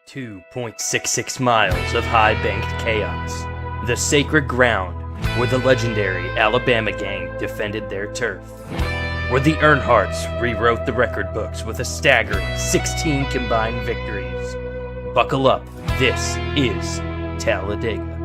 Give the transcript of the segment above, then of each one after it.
2.66 miles of high-banked chaos, the sacred ground where the legendary Alabama gang defended their turf, where the Earnhardts rewrote the record books with a staggering 16 combined victories. Buckle up, this is Talladega.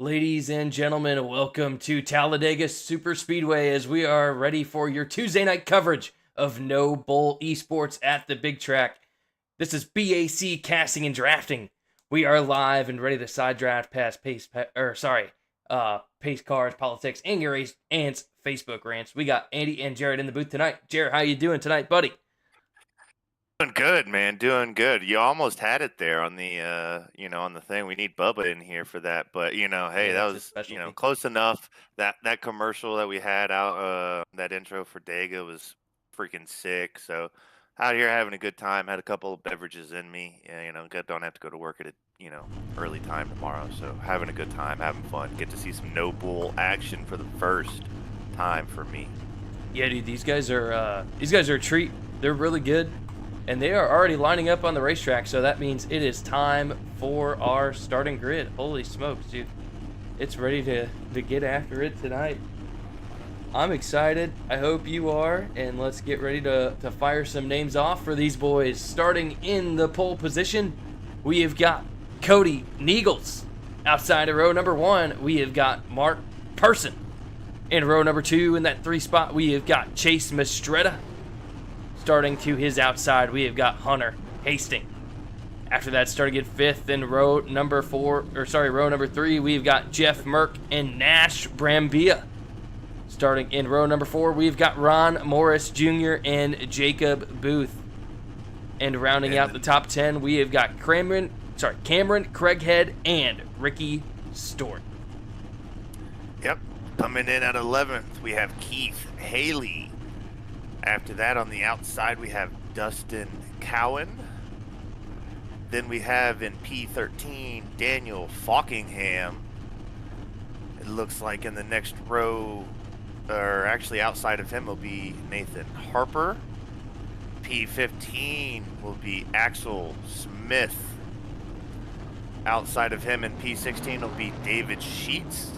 Ladies and gentlemen, welcome to Talladega Super Speedway as we are ready for your Tuesday night coverage of NoBull Esports at the big track. This is B.A.C. Casting and Drafting. We are live and ready to side draft past pace cars, politics, and your aunt's Facebook rants. We got Andy and Jared in the booth tonight. Jared, how you doing tonight, buddy? Doing good, man. Doing good. You almost had it there on the, on the thing. We need Bubba in here for that, but hey, Yeah, that was, close enough. That commercial that we had out, that intro for Dega was freaking sick. So out here having a good time. Had a couple of beverages in me. Don't have to go to work at a, early time tomorrow. So having a good time, having fun. Get to see some NoBull action for the first time for me. Yeah, dude, these guys are a treat. They're really good. And they are already lining up on the racetrack, so that means it is time for our starting grid. Holy smokes, dude. It's ready to get after it tonight. I'm excited. I hope you are. And let's get ready to fire some names off for these boys. Starting in the pole position, we have got Cody Neagles. Outside of row number 1, we have got Mark Person. In row number 2, in that 3 spot, we have got Chase Mistretta. Starting to his outside, we have got Hunter Hastings. After that, starting at 5th in row number 3, we've got Jeff Merck and Nash Brambilla. Starting in row number 4, we've got Ron Morris Jr. and Jacob Booth. And rounding out the top 10, we have got Cameron Craighead and Ricky Stewart. Yep, coming in at 11th, we have Keith Haley. After that, on the outside, we have Dustin Cowan. Then we have in P13, Daniel Falkingham. It looks like in the next row, or actually outside of him, will be Nathan Harper. P15 will be Axel Smith. Outside of him in P16 will be David Sheets.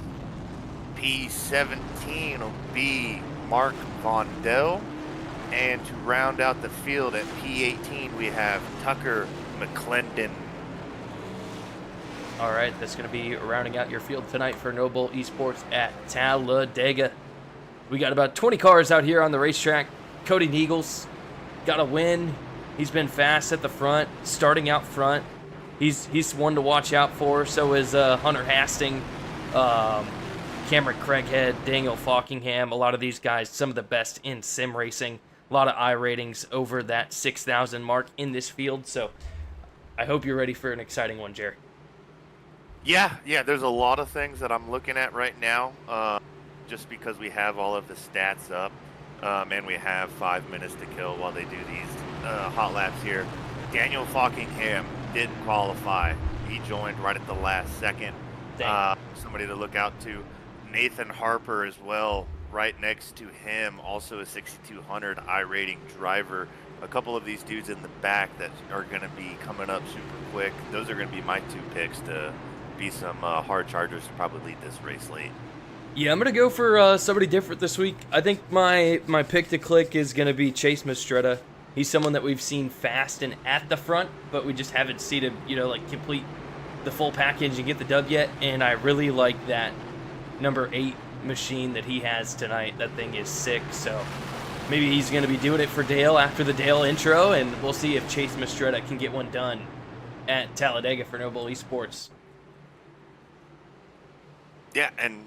P17 will be Mark Vondell. And to round out the field at P18, we have Tucker McClendon. All right, that's going to be rounding out your field tonight for NoBull Esports at Talladega. We got about 20 cars out here on the racetrack. Cody Neagles got a win. He's been fast at the front, starting out front. He's one to watch out for. So is Hunter Hastings, Cameron Craighead, Daniel Falkingham. A lot of these guys, some of the best in sim racing. A lot of I ratings over that 6,000 mark in this field. So I hope you're ready for an exciting one, Jerry. Yeah, there's a lot of things that I'm looking at right now, just because we have all of the stats up, and we have 5 minutes to kill while they do these hot laps here. Daniel Falkingham didn't qualify. He joined right at the last second. Somebody to look out to. Nathan Harper as well. Right next to him, also a 6,200 I-rating driver. A couple of these dudes in the back that are going to be coming up super quick. Those are going to be my 2 picks to be some hard chargers to probably lead this race late. Yeah, I'm going to go for somebody different this week. I think my pick to click is going to be Chase Mistretta. He's someone that we've seen fast and at the front, but we just haven't seen him, like complete the full package and get the dub yet. And I really like that number 8 machine that he has tonight. That thing is sick. So maybe he's going to be doing it for Dale after the Dale intro, and we'll see if Chase Mastretta can get one done at Talladega for NoBull Esports. Yeah, and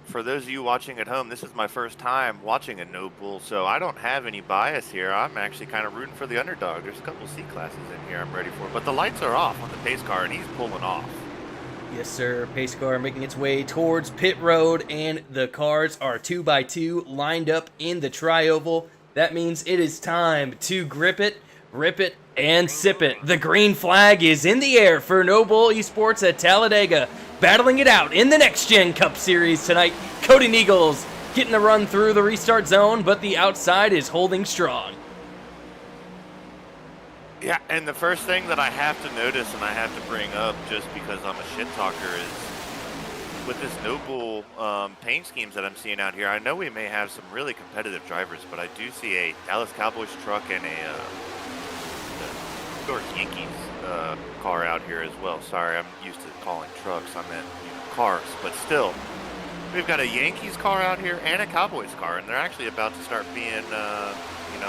for those of you watching at home, this is my first time watching a NoBull, so I don't have any bias here. I'm actually kind of rooting for the underdog. There's a couple C classes in here I'm ready for, but the lights are off on the pace car, and he's pulling off. Yes, sir. Pace car making its way towards pit road, and the cars are 2x2 lined up in the tri-oval. That means it is time to grip it, rip it, and sip it. The green flag is in the air for NoBull Esports at Talladega. Battling it out in the Next Gen Cup Series tonight. Cody Neagles getting the run through the restart zone, but the outside is holding strong. Yeah, and the first thing that I have to notice and I have to bring up, just because I'm a shit talker, is with this NoBull paint schemes that I'm seeing out here. I know we may have some really competitive drivers, but I do see a Dallas Cowboys truck and a New York Yankees car out here as well. Sorry, I'm used to calling trucks. I meant cars, but still, we've got a Yankees car out here and a Cowboys car, and they're actually about to start being,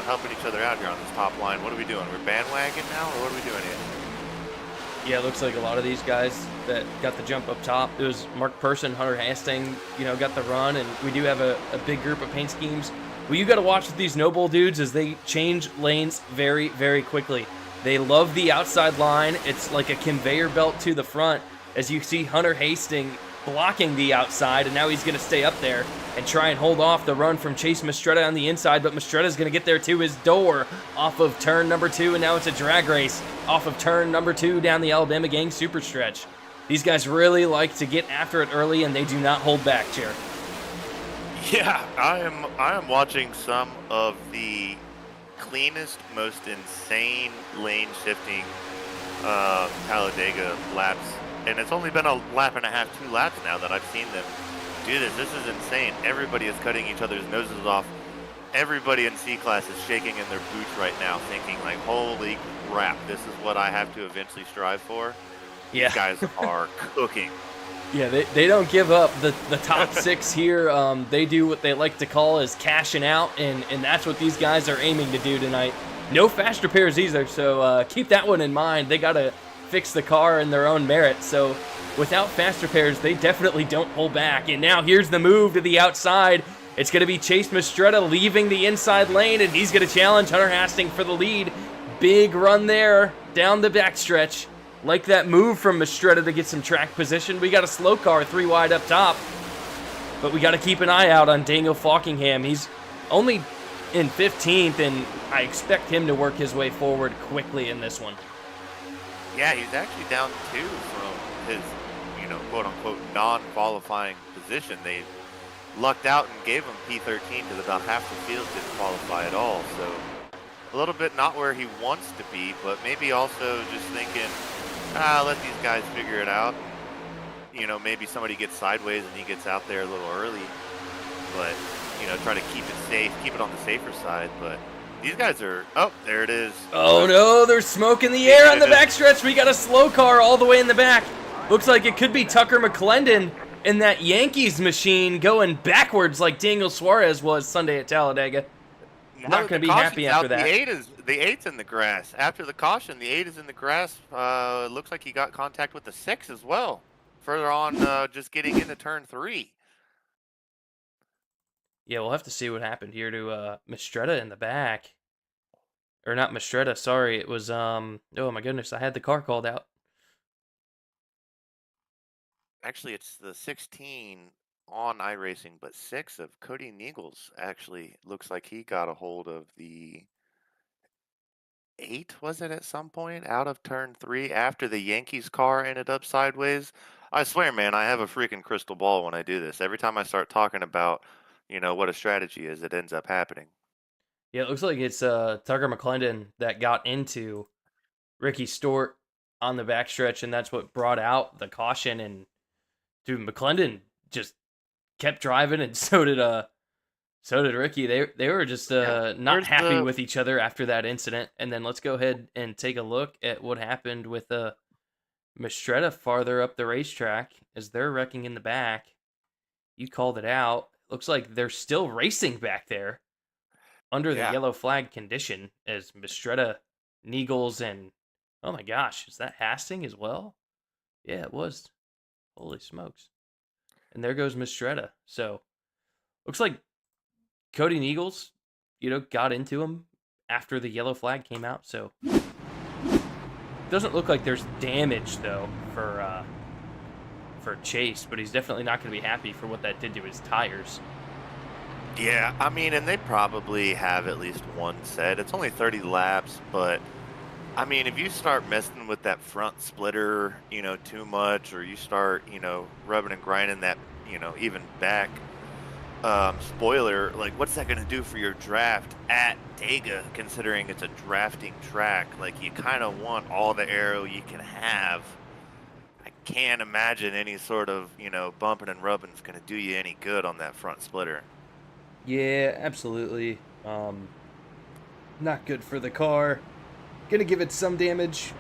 helping each other out here on this top line. What are we doing? We're bandwagon now, or what are we doing here? Yeah, it looks like a lot of these guys that got the jump up top. It was Mark Person, Hunter Hastings, got the run, and we do have a big group of paint schemes. Well, you got to watch with these NoBull dudes as they change lanes very, very quickly. They love the outside line. It's like a conveyor belt to the front, as you see Hunter Hastings blocking the outside, and now he's going to stay up there and try and hold off the run from Chase Mastretta on the inside, but Mastretta's going to get there to his door off of turn number 2, and now it's a drag race off of turn number 2 down the Alabama Gang super stretch. These guys really like to get after it early, and they do not hold back, Jared. Yeah, I am watching some of the cleanest, most insane lane shifting Talladega laps, and it's only been a lap and a half, 2 laps now that I've seen them do this. This is insane. Everybody is cutting each other's noses off. Everybody in C-Class is shaking in their boots right now, thinking like, holy crap, this is what I have to eventually strive for. Yeah. These guys are cooking. Yeah, they don't give up. The top 6 here, they do what they like to call is cashing out, and that's what these guys are aiming to do tonight. No fast repairs either, so keep that one in mind. They got to fix the car in their own merit, so without fast repairs, they definitely don't hold back. And now here's the move to the outside. It's going to be Chase Mastretta leaving the inside lane, and he's going to challenge Hunter Hastings for the lead. Big run there down the backstretch. Like that move from Mastretta to get some track position. We got a slow car 3 wide up top, but we got to keep an eye out on Daniel Falkingham. He's only in 15th, and I expect him to work his way forward quickly in this one. Yeah, he's actually down 2 from his, quote-unquote non-qualifying position. They lucked out and gave him P13 because about half the field didn't qualify at all. So a little bit not where he wants to be, but maybe also just thinking, let these guys figure it out. Maybe somebody gets sideways and he gets out there a little early, but, try to keep it safe, keep it on the safer side. But these guys are, oh, there it is. Oh no, there's smoke in the air on the backstretch. We got a slow car all the way in the back. Looks like it could be Tucker McClendon in that Yankees machine going backwards like Daniel Suarez was Sunday at Talladega. No, Not going to be happy after that. The 8's in the grass. After the caution, the 8 is in the grass. Looks like he got contact with the 6 as well. Further on, just getting into turn 3. Yeah, we'll have to see what happened here to Mastretta in the back. Or not Mastretta, sorry. It was, oh my goodness, I had the car called out. Actually, it's the 16 on iRacing, but 6 of Cody Neagles actually looks like he got a hold of the 8, was it, at some point, out of turn 3 after the Yankees car ended up sideways. I swear, man, I have a freaking crystal ball when I do this. Every time I start talking about, what a strategy is, it ends up happening. Yeah, it looks like it's Tucker McClendon that got into Ricky Stewart on the backstretch, and that's what brought out the caution. And dude, McClendon just kept driving, and so So did Ricky. They were just not Where's happy the with each other after that incident. And then let's go ahead and take a look at what happened with Mistretta farther up the racetrack as they're wrecking in the back. You called it out. Looks like they're still racing back there under the yeah. yellow flag condition as Mistretta, Niegels, and oh my gosh, is that Hastings as well? Yeah, it was. Holy smokes. And there goes Mistretta. So looks like Cody Niegels, got into him after the yellow flag came out. So doesn't look like there's damage though for Chase, but he's definitely not going to be happy for what that did to his tires. Yeah, I mean, and they probably have at least one set. It's only 30 laps, but I mean, if you start messing with that front splitter, too much, or you start, rubbing and grinding that, even back spoiler, like what's that going to do for your draft at Talladega, considering it's a drafting track? Like, you kind of want all the aero you can have. I can't imagine any sort of, bumping and rubbing is going to do you any good on that front splitter. Yeah, absolutely. Not good for the car. Gonna give it some damage,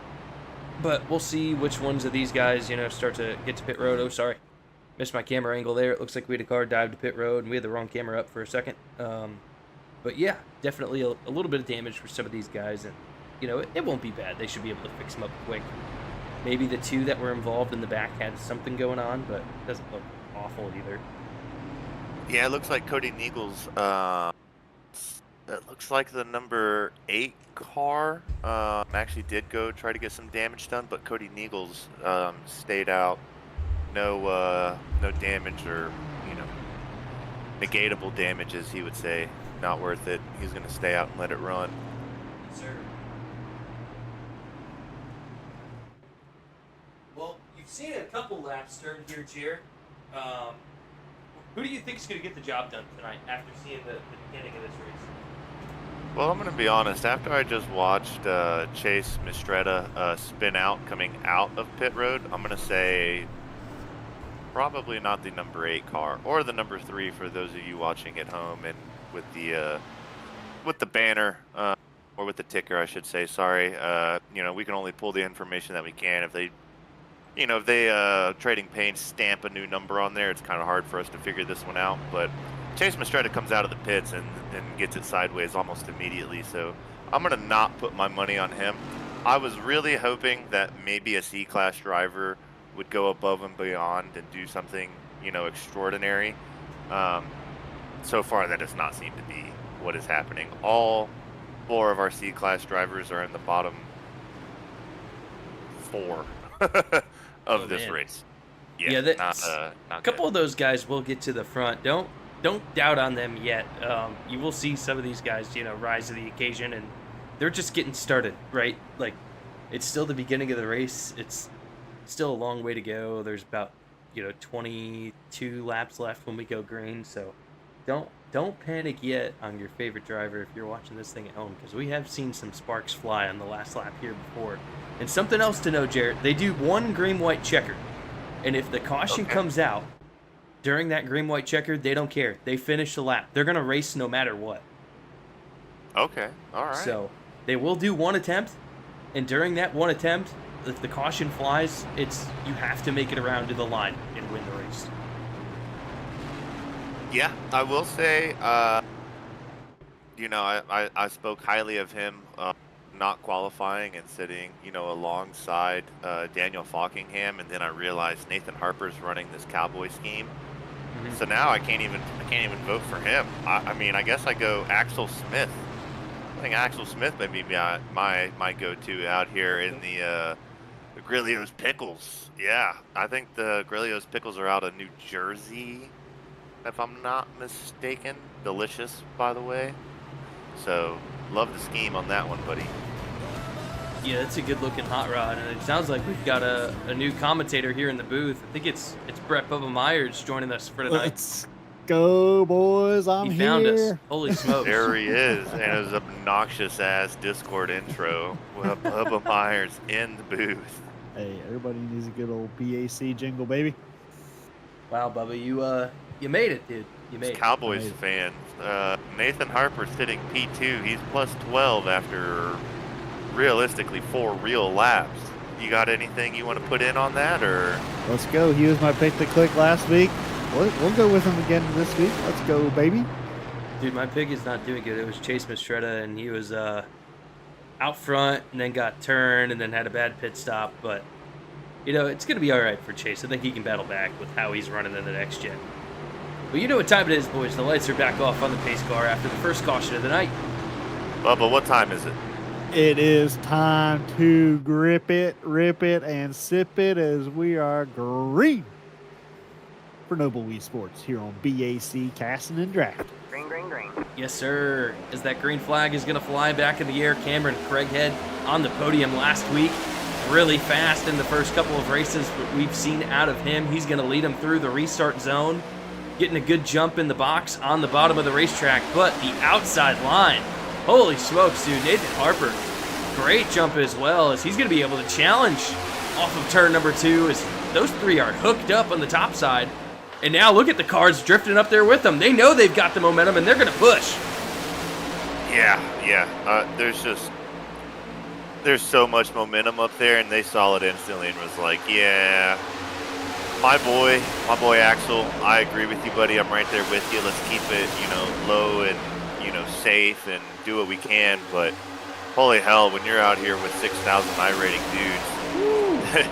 but we'll see which ones of these guys, start to get to pit road. Oh, sorry. Missed my camera angle there. It looks like we had a car dive to pit road, and we had the wrong camera up for a second. But yeah, definitely a little bit of damage for some of these guys, and, it won't be bad. They should be able to fix them up quick. Maybe the two that were involved in the back had something going on, but it doesn't look awful either. Yeah, it looks like Cody Niegels, it looks like the number 8 car actually did go try to get some damage done, but Cody Niegels stayed out. No damage, or, negatable damages, he would say. Not worth it. He's going to stay out and let it run. Yes, sir. Well, you've seen a couple laps turn here, Jer. Who do you think is going to get the job done tonight after seeing the beginning of this race? Well, I'm going to be honest. After I just watched Chase Mistretta spin out coming out of pit road, I'm going to say probably not the number 8 car, or the number 3 for those of you watching at home, and with the banner, or with the ticker, I should say. Sorry. We can only pull the information that we can. If they Trading Pains stamp a new number on there, it's kind of hard for us to figure this one out. But Chase Mistretta comes out of the pits and gets it sideways almost immediately. So I'm going to not put my money on him. I was really hoping that maybe a C-Class driver would go above and beyond and do something, extraordinary. So far, that does not seem to be what is happening. All 4 of our C-Class drivers are in the bottom 4 of this race. Yeah, a couple of those guys will get to the front. Don't doubt on them yet. You will see some of these guys, rise to the occasion, and they're just getting started, right? Like, it's still the beginning of the race. It's still a long way to go. There's about 22 laps left when we go green, so don't panic yet on your favorite driver if you're watching this thing at home, because we have seen some sparks fly on the last lap here before. And something else to know, Jarrett, they do one green-white checker, and if the caution comes out during that green-white checker, they don't care. They finish the lap. They're going to race no matter what. Okay, all right. So they will do one attempt, and during that one attempt, if the caution flies, you have to make it around to the line and win the race. Yeah, I will say, I spoke highly of him not qualifying and sitting, alongside Daniel Falkingham, and then I realized Nathan Harper's running this cowboy scheme. Mm-hmm. So now I can't even vote for him. I mean, I guess I go Axel Smith. I think Axel Smith may be my go-to out here in the Grilio's Pickles. Yeah, I think the Grilio's Pickles are out of New Jersey, if I'm not mistaken. Delicious, by the way. So, love the scheme on that one, buddy. Yeah, that's a good-looking hot rod, and it sounds like we've got a new commentator here in the booth. I think it's Brett Bubba Myers joining us for tonight. Let's go, boys! I'm he here. Found us. Holy smokes! There he is, and his obnoxious-ass Discord intro with Bubba Myers in the booth. Hey, everybody needs a good old B.A.C. jingle, baby. Wow, Bubba, you made it, dude. You made it. Cowboys Right. fans. Nathan Harper sitting P2. He's plus 12 after realistically 4 real laps. You got anything you want to put in on that, or? Let's go. He was my pick to click last week. We'll go with him again this week. Let's go, baby. Dude, my pick is not doing good. It was Chase Mastretta, and he was out front and then got turned and then had a bad pit stop. But, you know, it's going to be all right for Chase. I think he can battle back with how he's running in the next gen. But you know what time it is, boys. The lights are back off on the pace car after the first caution of the night. Bubba, what time is it? It is time to grip it, rip it, and sip it as we are green for NoBull Esports here on B.A.C. Casting and Drafting. Green, green, green. Yes, sir. As that green flag is going to fly back in the air, Cameron Craighead on the podium last week. Really fast in the first couple of races that we've seen out of him. He's going to lead him through the restart zone, getting a good jump in the box on the bottom of the racetrack. But the outside line, holy smokes, dude. Nathan Harper, great jump as well, as he's going to be able to challenge off of turn number 2 as those 3 are hooked up on the top side. And now look at the cars drifting up there with them. They know they've got the momentum, and they're going to push. Yeah. There's so much momentum up there, and they saw it instantly and was like, yeah, my boy Axel, I agree with you, buddy. I'm right there with you. Let's keep it, low and, safe and do what we can. But holy hell, when you're out here with 6,000 I-rating dudes,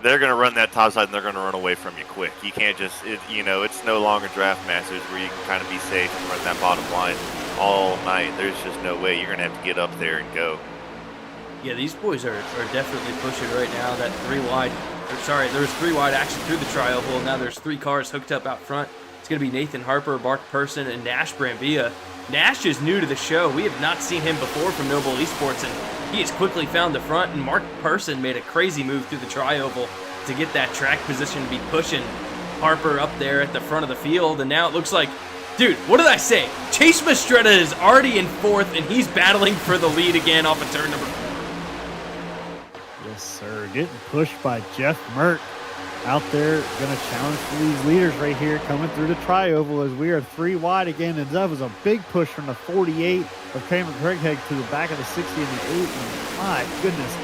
they're going to run that top side and they're going to run away from you quick. You can't just, it's no longer Draft Masters where you can kind of be safe and run that bottom line all night. There's just no way. You're going to have to get up there and go. Yeah, these boys are definitely pushing right now. That 3 wide, there was 3 wide action through the tri-oval. Now there's 3 cars hooked up out front. It's going to be Nathan Harper, Mark Person, and Nash Brambilla. Nash is new to the show. We have not seen him before from NoBull Esports, and he has quickly found the front, and Mark Person made a crazy move through the tri-oval to get that track position to be pushing Harper up there at the front of the field. And now it looks like, dude, what did I say? Chase Mastretta is already in 4th, and he's battling for the lead again off of turn number 4. Yes, sir. Getting pushed by Jeff Mert out there. Going to challenge for these leaders right here coming through the tri-oval as we are 3 wide again. And that was a big push from the 48 of Cameron Craighead to the back of the 60 and the 8. And my goodness,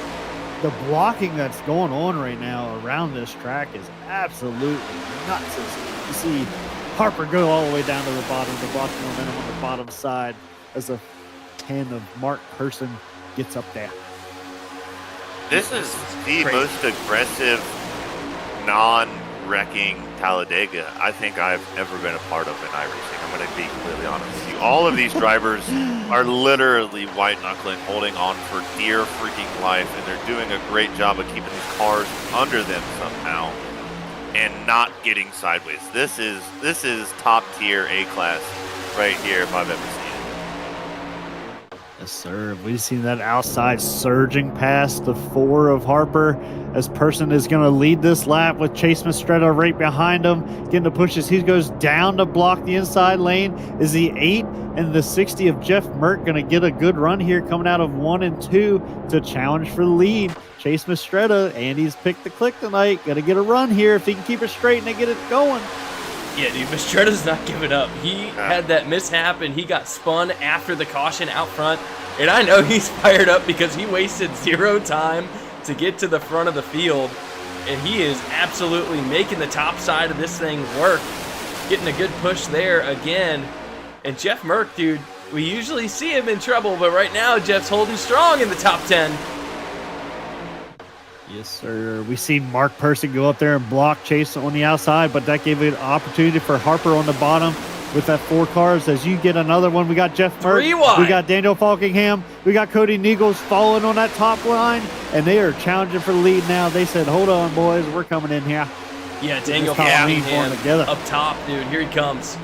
the blocking that's going on right now around this track is absolutely nuts. As you see Harper go all the way down to the bottom, the block momentum on the bottom side as the 10 of Mark Person gets up there. This is the most aggressive, non-wrecking Talladega I think I've ever been a part of in iRacing. I'm going to be completely honest with you. All of these drivers are literally white-knuckling, holding on for dear freaking life, and they're doing a great job of keeping these cars under them somehow and not getting sideways. This is top-tier A-class right here if I've ever seen it. Yes, sir. We've seen that outside surging past the 4 of Harper as Person is going to lead this lap with Chase Mastretta right behind him, getting the pushes. He goes down to block the inside lane. Is the 8 and the 60 of Jeff Mert going to get a good run here coming out of 1 and 2 to challenge for the lead? Chase Mastretta, Andy's picked the click tonight. Got to get a run here if he can keep it straight and they get it going. Yeah, dude, Mastretta's not giving up. He had that mishap, and he got spun after the caution out front. And I know he's fired up because he wasted 0 time to get to the front of the field. And he is absolutely making the top side of this thing work. Getting a good push there again. And Jeff Merck, dude, we usually see him in trouble, but right now Jeff's holding strong in the top 10. Yes, sir. We see Mark Person go up there and block Chase on the outside, but that gave an opportunity for Harper on the bottom with that 4 cars. As you get another one, we got Jeff Mert, 3 wide. we got Daniel Falkingham, we got Cody Niegels following on that top line, and they are challenging for the lead now. They said, hold on, boys, we're coming in here. Yeah, Daniel Falkingham together up top, dude. Here he comes.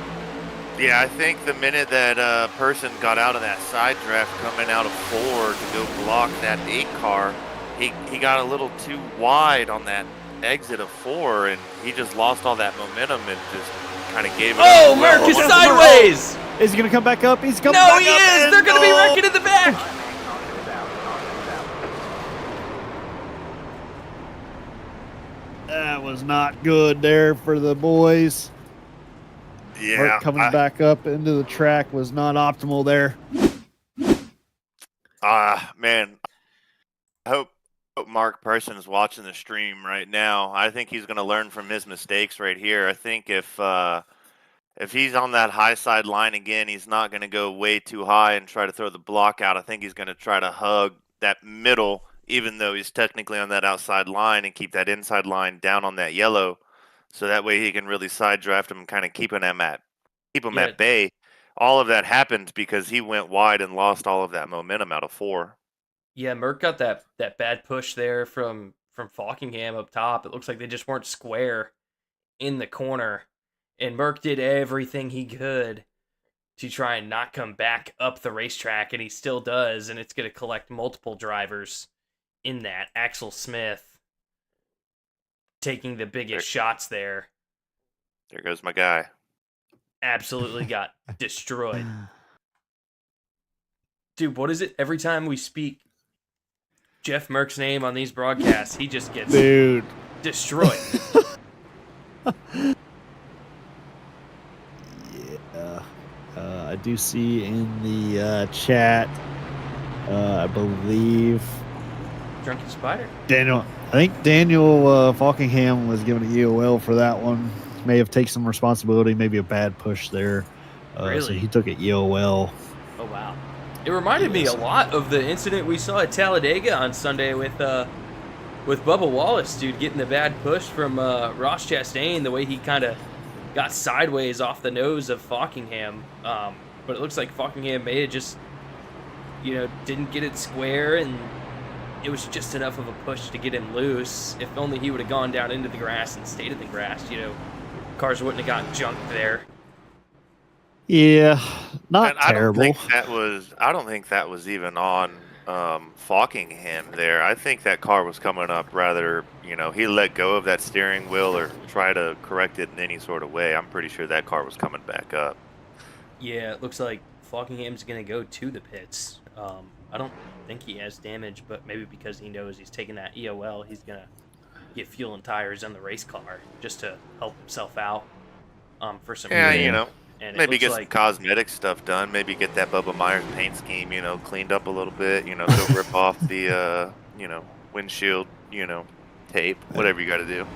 Yeah, I think the minute that Person got out of that side draft coming out of 4 to go block that 8 car, he got a little too wide on that exit of 4, and he just lost all that momentum and just kind of gave it Oh, up. Merck is sideways! Is he going to come back up? He's coming No, back he up. is! and They're going to be no. wrecking in the back! That was not good there for the boys. Yeah, Merck coming back up into the track was not optimal there. Man, I hope Mark Person's watching the stream right now. I think he's going to learn from his mistakes right here. I think if he's on that high side line again, he's not going to go way too high and try to throw the block out. I think he's going to try to hug that middle, even though he's technically on that outside line, and keep that inside line down on that yellow, so that way he can really side draft him and kind of keep him at bay. All of that happened because he went wide and lost all of that momentum out of 4. Yeah, Merck got that bad push there from Falkingham up top. It looks like they just weren't square in the corner, and Merck did everything he could to try and not come back up the racetrack, and he still does, and it's going to collect multiple drivers in that. Axel Smith taking the biggest shots there. There goes my guy. Absolutely got destroyed. Dude, what is it? Every time we speak Jeff Merck's name on these broadcasts, he just gets destroyed. Yeah. I do see in the chat, I believe Drunken Spider. I think Daniel Falkingham was given an EOL for that one. May have taken some responsibility, maybe a bad push there. Really? So he took an EOL. Oh, wow. It reminded me a lot of the incident we saw at Talladega on Sunday with Bubba Wallace, dude, getting the bad push from Ross Chastain, the way he kind of got sideways off the nose of Falkingham. But it looks like Falkingham may have just, didn't get it square, and it was just enough of a push to get him loose. If only he would have gone down into the grass and stayed in the grass, cars wouldn't have gotten junked there. Yeah, not terrible. I don't think that was even on Falkingham there. I think that car was coming up rather, he let go of that steering wheel or try to correct it in any sort of way. I'm pretty sure that car was coming back up. Yeah, it looks like Falkingham's going to go to the pits. I don't think he has damage, but maybe because he knows he's taking that EOL, he's going to get fuel and tires on the race car just to help himself out for some reason. And maybe get some cosmetic stuff done. Maybe get that Bubba Myers paint scheme, cleaned up a little bit. Go rip off the, windshield, tape, whatever you got to do.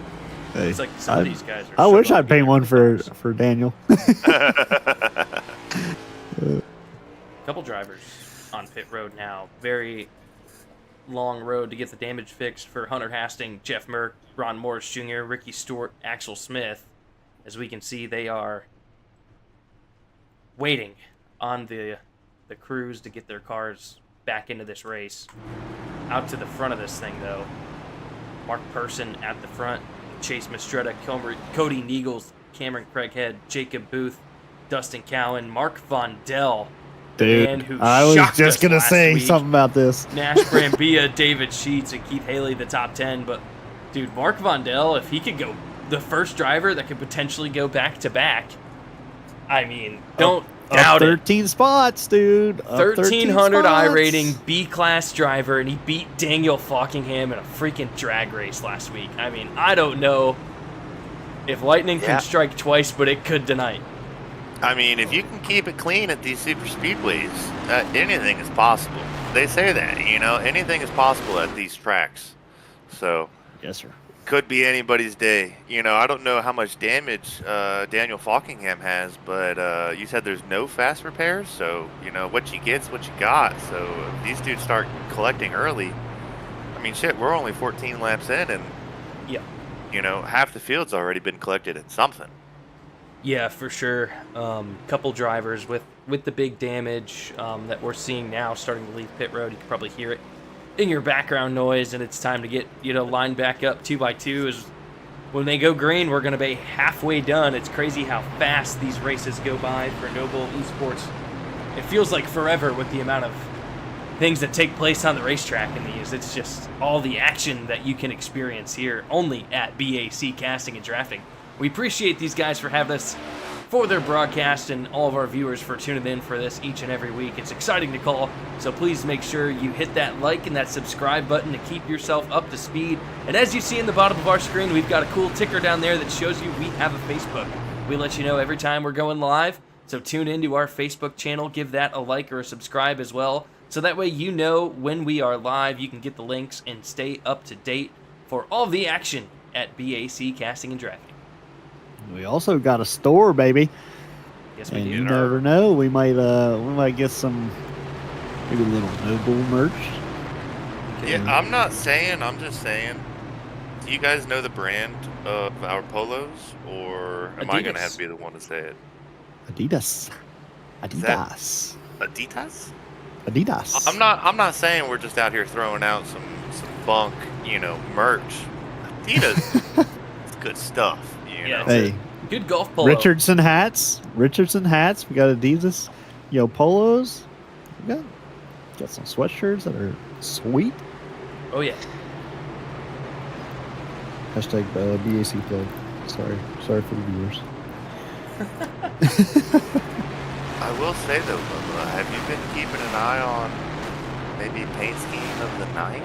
Hey, it's like some of these guys are. I wish I'd paint one for Daniel. Couple drivers on pit road now. Very long road to get the damage fixed for Hunter Hastings, Jeff Merck, Ron Morris Jr., Ricky Stewart, Axel Smith. As we can see, they are waiting on the crews to get their cars back into this race. Out to the front of this thing, though, Mark Person at the front, Chase Mastretta, Cody Niegels, Cameron Craighead, Jacob Booth, Dustin Cowan, Mark Vondell. Dude, I was just going to say something about this. Nash Brambilla, David Sheets, and Keith Haley, the top 10. But, dude, Mark Vondell, if he could go the first driver that could potentially go back-to-back, I mean, don't doubt it. 13 spots, dude. 1,300 I rating, B-class driver, and he beat Daniel Falkingham in a freaking drag race last week. I mean, I don't know if lightning can strike twice, but it could tonight. I mean, if you can keep it clean at these super speedways, anything is possible. They say that, anything is possible at these tracks. So, yes, sir. Could be anybody's day. I don't know how much damage Daniel Falkingham has, but you said there's no fast repairs, so what you get's what you got. So if these dudes start collecting early, I mean, shit, we're only 14 laps in, and half the field's already been collected in something. Yeah, for sure. Couple drivers with the big damage that we're seeing now starting to leave pit road. You can probably hear it in your background noise, and it's time to get lined back up 2x2. Is when they go green, we're going to be halfway done. It's crazy how fast these races go by for NoBull Esports. It feels like forever with the amount of things that take place on the racetrack in these. It's just all the action that you can experience here only at BAC Casting and Drafting. We appreciate these guys for having us for their broadcast, and all of our viewers for tuning in for this each and every week. It's exciting to call, so please make sure you hit that like and that subscribe button to keep yourself up to speed. And as you see in the bottom of our screen, we've got a cool ticker down there that shows you we have a Facebook We let you know every time we're going live, so tune into our Facebook channel, give that a like or a subscribe as well, so that way you know when we are live. You can get the links and stay up to date for all the action at BAC Casting and Drafting. We also got a store, baby. Yes, we And do. you never know, we might get some maybe a little NoBull merch. Yeah, I'm not saying, I'm just saying. Do you guys know the brand of our polos, or am I going to have to be the one to say it? Adidas. Adidas. Adidas? Adidas. I'm not saying we're just out here throwing out some bunk, merch. Adidas. It's good stuff, Yeah, hey, good golf polo. Richardson hats. We got Adidas, polos. We got some sweatshirts that are sweet. Oh yeah. Hashtag BAC plug. Sorry for the viewers. I will say though, Bubba, have you been keeping an eye on maybe paint scheme of the night?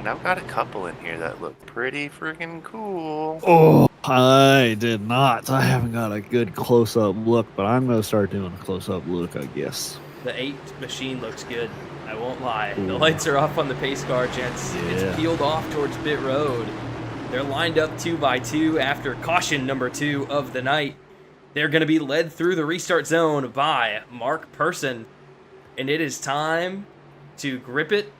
I've got a couple in here that look pretty freaking cool. Oh, I did not. I haven't got a good close-up look, but I'm going to start doing a close-up look, I guess. The 8 machine looks good. I won't lie. Ooh. The lights are off on the pace car, gents. Yeah. It's peeled off towards pit road. They're lined up 2 by 2 after caution number 2 of the night. They're going to be led through the restart zone by Mark Person. And it is time to grip it,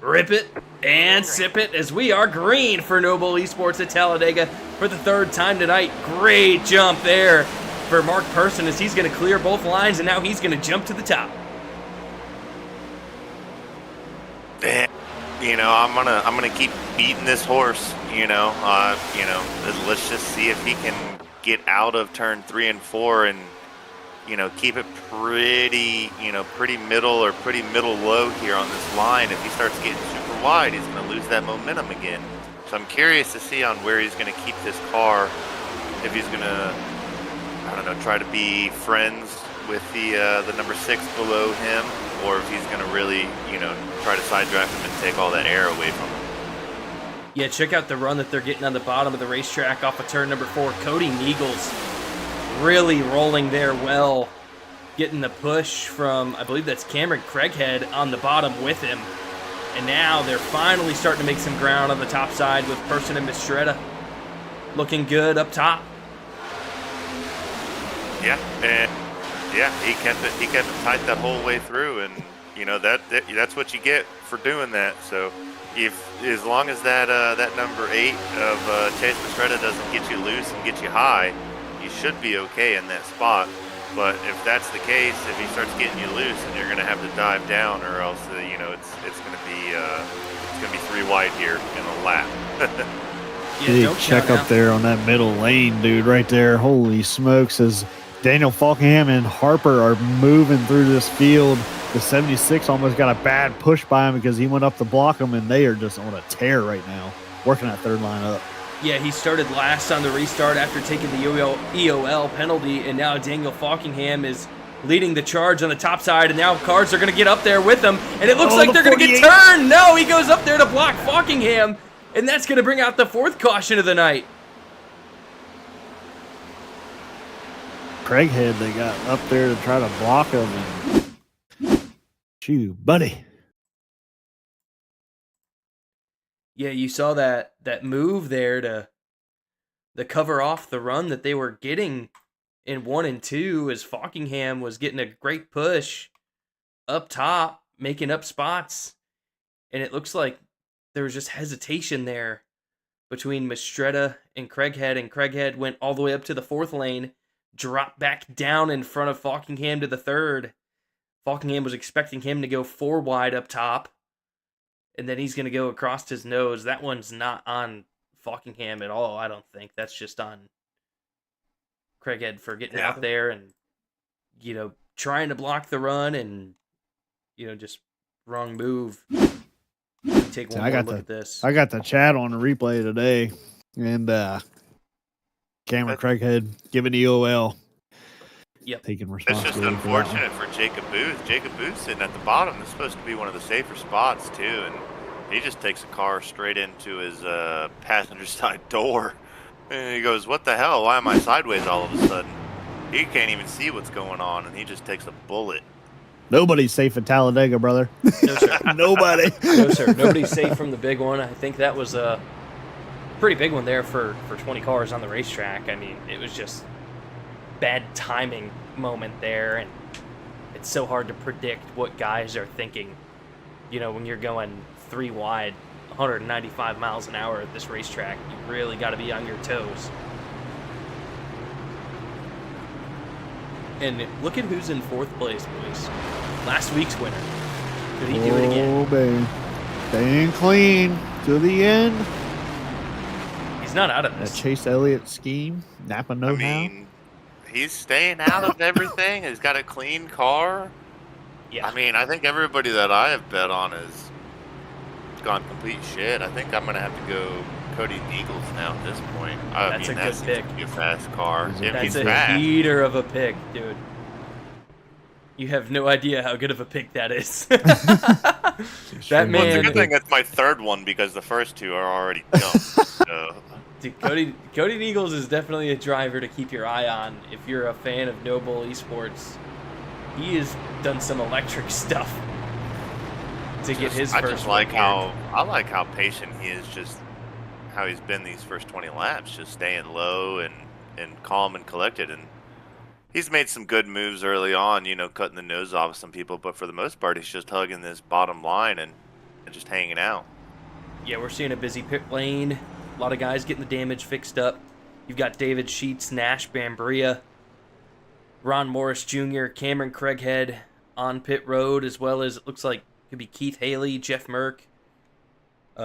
rip it, and sip it as we are green for NoBull Esports at Talladega for the 3rd time tonight. Great jump there for Mark Person as he's going to clear both lines, and now he's going to jump to the top. I'm gonna keep beating this horse. Let's just see if he can get out of turn 3 and 4 and keep it pretty middle or pretty middle low here on this line. If he starts getting super wide, he's gonna lose that momentum again. So I'm curious to see on where he's gonna keep this car. If he's gonna, try to be friends with the number 6 below him, or if he's gonna really, try to side draft him and take all that air away from him. Yeah, check out the run that they're getting on the bottom of the racetrack off of turn number 4. Cody Neagles really rolling there well, getting the push from, I believe that's Cameron Craighead on the bottom with him. And now they're finally starting to make some ground on the top side with Person and Mistretta looking good up top. Yeah, and he kept it tight that whole way through, and that's what you get for doing that. So as long as that number 8 of Chase Mistretta doesn't get you loose and get you high, you should be okay in that spot. But if that's the case, if he starts getting you loose, then you're going to have to dive down, or else it's going to be 3 wide here in a lap. Yeah, check up there on that middle lane, dude, right there. Holy smokes, as Daniel Falkingham and Harper are moving through this field. The 76 almost got a bad push by him because he went up to block him, and they are just on a tear right now, working that 3rd line up. Yeah, he started last on the restart after taking the EOL penalty, and now Daniel Falkingham is leading the charge on the top side, and now cars are going to get up there with him, and it looks like they're going to get turned. No, he goes up there to block Falkingham, and that's going to bring out the 4th caution of the night. Craighead, they got up there to try to block him, and shoo, buddy. Yeah, you saw that move there to cover off the run that they were getting in 1 and 2 as Falkingham was getting a great push up top, making up spots. And it looks like there was just hesitation there between Mistretta and Craighead went all the way up to the 4th lane, dropped back down in front of Falkingham to the 3rd. Falkingham was expecting him to go 4 wide up top, and then he's going to go across his nose. That one's not on Falkingham at all, I don't think. That's just on Craighead for getting out there and, trying to block the run and, just wrong move. Take one more look at this. I got the chat on the replay today, and Cameron Craighead giving EOL. Yep. Taking It's responsibility. just unfortunate for Jacob Booth. Jacob Booth sitting at the bottom. This is supposed to be one of the safer spots too, and he just takes a car straight into his passenger side door. And he goes, "What the hell? Why am I sideways all of a sudden?" He can't even see what's going on, and he just takes a bullet. Nobody's safe at Talladega, brother. No, sir. Nobody. No, sir. Nobody's safe from the big one. I think that was a pretty big one there for 20 cars on the racetrack. I mean, it was just bad timing moment there, and it's so hard to predict what guys are thinking. You know, when you're going 3 wide, 195 miles an hour at this racetrack, you really got to be on your toes. And look at who's in 4th place, boys. Last week's winner. Could he do it again? Oh, baby. Staying clean to the end. He's not out of That this. Chase Elliott scheme. Napa I know-how. mean, he's staying out of everything. He's got a clean car. Yeah. I mean, I think everybody that I have bet on has gone complete shit. I think I'm gonna have to go Cody Eagles now at this point. That's a that good seems pick. to be a fast car. If That's he's a fast. heater of a pick, dude. You have no idea how good of a pick that is. That Well, it's man, a good thing that's my 3rd one because the first 2 are already done. So. dude, Cody Eagles is definitely a driver to keep your eye on if you're a fan of NoBull Esports. He has done some electric stuff to get his I first just like win here. how patient he is. Just how he's been these first 20 laps, just staying low and calm and collected. And he's made some good moves early on, you know, cutting the nose off of some people. But for the most part, he's just hugging this bottom line and just hanging out. Yeah, we're seeing a busy pit lane. A lot of guys getting the damage fixed up. You've got David Sheets, Nash Bambria, Ron Morris Jr., Cameron Craighead on pit road, as well as it looks like it could be Keith Haley, Jeff Merck.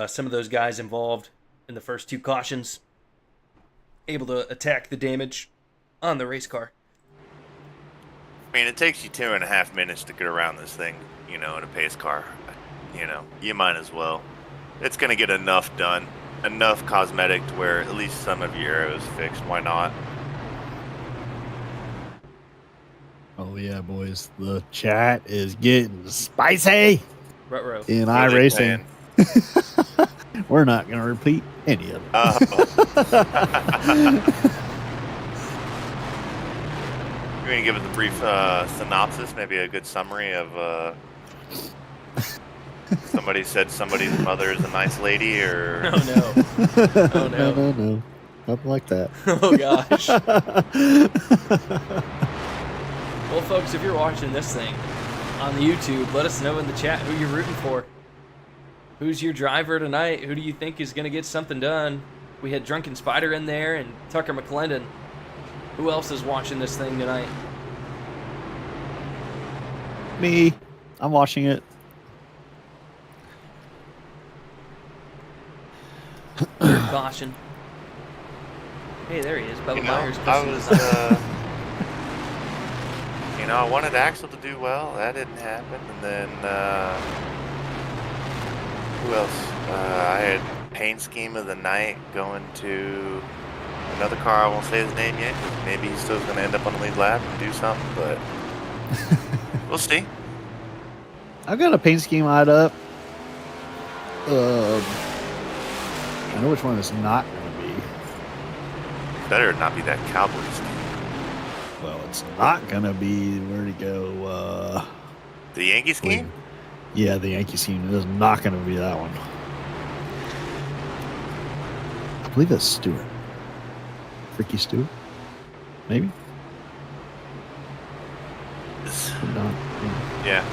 Some of those guys involved in the first 2 cautions, able to attack the damage on the race car. I mean, it takes you 2.5 minutes to get around this thing, you know, in a pace car. You know, you might as well. It's going to get enough done, enough cosmetic to where at least some of your arrows fixed. Why not? Oh, yeah, boys. The chat is getting spicy Ruh-roh. in What are they iRacing. We're not going to repeat any of it. You're going to give us a brief synopsis, maybe a good summary of somebody said somebody's mother is a nice lady, or... Oh, no. Oh, no. No. Nothing like that. Oh, gosh. Well, folks, if you're watching this thing on the YouTube, let us know in the chat who you're rooting for. Who's your driver tonight? Who do you think is going to get something done? We had Drunken Spider in there and Tucker McClendon. Who else is watching this thing tonight? Me. I'm watching it. Third caution. Hey, there he is. Bubba You know, Myers. I was, you know, I wanted Axel to do well. That didn't happen. And then, who else? I had paint scheme of the night going to another car. I won't say his name yet. 'Cause maybe he's still going to end up on the lead lap and do something, but we'll see. I've got a paint scheme eyed up. I know which one it's not going to be. Better not be that Cowboys scheme. Well, it's not going to be, where'd it go? The Yankee scheme? Yeah, the Yankee scheme. It is not going to be that one. I believe it's Stewart. Ricky Stewart? Maybe? Not. Yeah.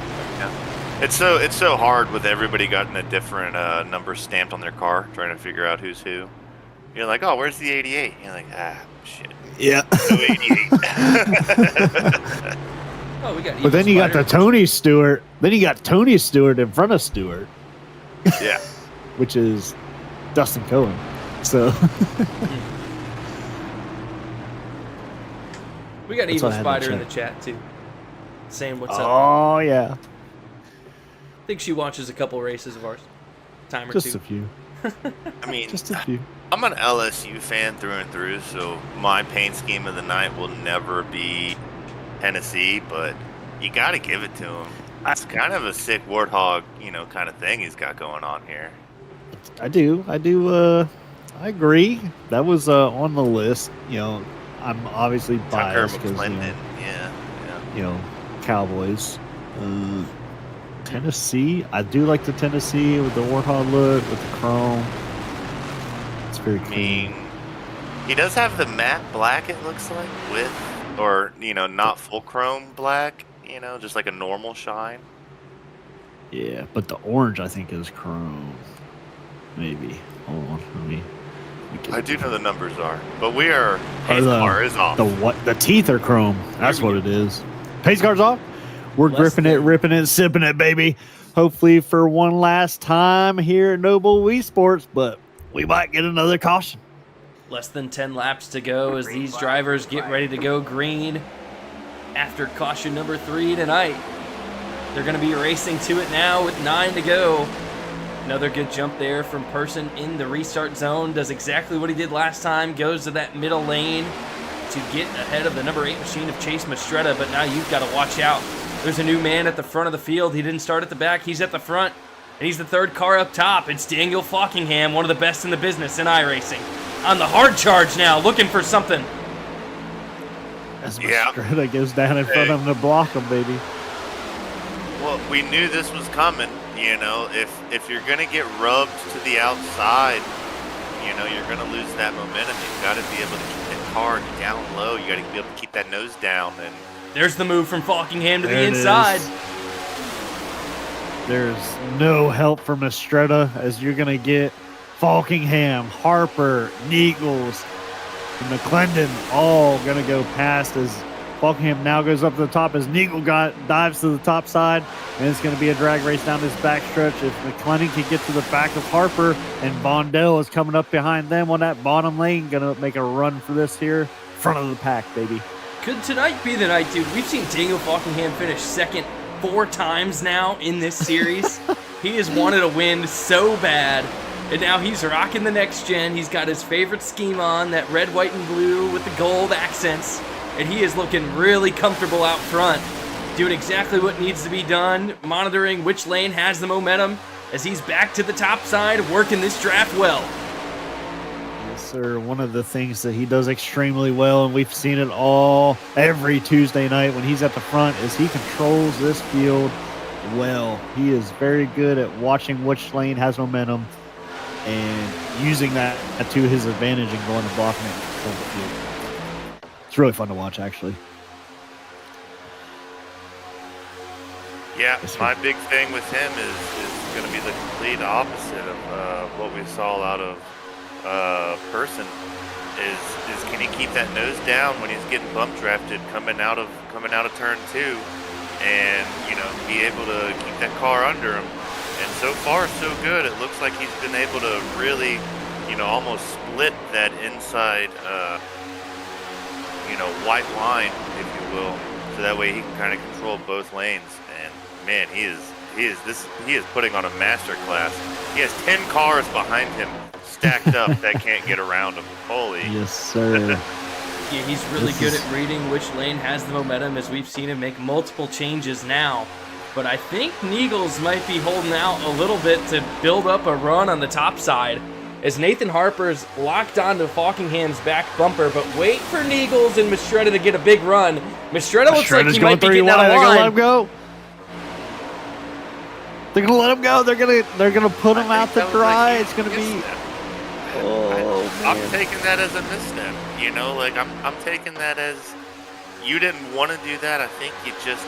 It's so hard with everybody gotten a different number stamped on their car, trying to figure out who's who. You're like, oh, where's the 88? You're like, shit. Yeah. No 88. Oh, we got. But then you got the Tony Stewart. Then you got Tony Stewart in front of Stewart, Yeah. which is Dustin Cohen. So We got That's Evil what I had to Spider in the check. chat too, saying what's up. oh yeah, I think she watches a couple races of ours, time or just two. a few, I mean, just a few. I'm an LSU fan through and through, so my paint scheme of the night will never be Tennessee, but you got to give it to him. It's kind of a sick warthog, kind of thing he's got going on here. I do. I agree. That was on the list. I'm obviously Tucker biased because McClendon. Yeah. Cowboys. Tennessee. I do like the Tennessee with the Warthog look with the chrome. It's very clean. He does have the matte black, it looks like, with, or, not full chrome black, just like a normal shine. Yeah, but the orange I think is chrome. Maybe. Hold on. Let me I do know the numbers are, but pace the car is off. The teeth are chrome. That's what it is. Pace car's off. We're gripping it, ripping it, sipping it, baby. Hopefully for one last time here at NoBull Esports, but we might get another caution. Less than 10 laps to go as these drivers get ready to go green after caution number 3 tonight. They're going to be racing to it now with 9 to go. Another good jump there from Person in the restart zone. Does exactly what he did last time. Goes to that middle lane to get ahead of the number 8 machine of Chase Mastretta. But now you've got to watch out. There's a new man at the front of the field. He didn't start at the back. He's at the front. And he's the 3rd car up top. It's Daniel Falkingham, one of the best in the business in iRacing. On the hard charge now, looking for something. As Mastretta goes down in front of him to block him, baby. Well, we knew this was coming. If you're gonna get rubbed to the outside, you're gonna lose that momentum. You've got to be able to keep that car down low. You got to be able to keep that nose down. And there's the move from Falkingham to the inside. There's no help for Mastretta as you're gonna get Falkingham, Harper, Niegels, and McClendon all gonna go past as Falkingham now goes up to the top as Niegel dives to the top side, and it's going to be a drag race down this backstretch. If McClendon can get to the back of Harper, and Bondell is coming up behind them on that bottom lane, going to make a run for this here, front of the pack, baby. Could tonight be the night, dude? We've seen Daniel Falkingham finish 2nd 4 times now in this series. He has wanted a win so bad, and now he's rocking the next gen. He's got his favorite scheme on, that red, white, and blue with the gold accents. And he is looking really comfortable out front, doing exactly what needs to be done, monitoring which lane has the momentum as he's back to the top side, working this draft well. Yes, sir. One of the things that he does extremely well, and we've seen it every Tuesday night when he's at the front, is he controls this field well. He is very good at watching which lane has momentum and using that to his advantage and going and blocking it and controlling the field. It's really fun to watch, actually. Yeah, my big thing with him is going to be the complete opposite of what we saw out of Person. Is can he keep that nose down when he's getting bump drafted coming out of turn 2, and be able to keep that car under him. And so far, so good. It looks like he's been able to really, almost split that inside. White line, if you will, so that way he can kind of control both lanes. And man, he is putting on a master class. He has 10 cars behind him stacked up that can't get around him. Holy. Yes, sir. Yeah, he's really good at reading which lane has the momentum, as we've seen him make multiple changes now. But I think Niegels might be holding out a little bit to build up a run on the top side, as Nathan Harper's locked onto Falkingham's back bumper, but wait for Niegels and Mastretta to get a big run. Mastretta looks like he might be getting out of line. They're gonna let him go. They're gonna let him go. They're gonna put him out to dry. It's gonna be. I'm taking that as a misstep. I'm taking that as you didn't want to do that. I think you just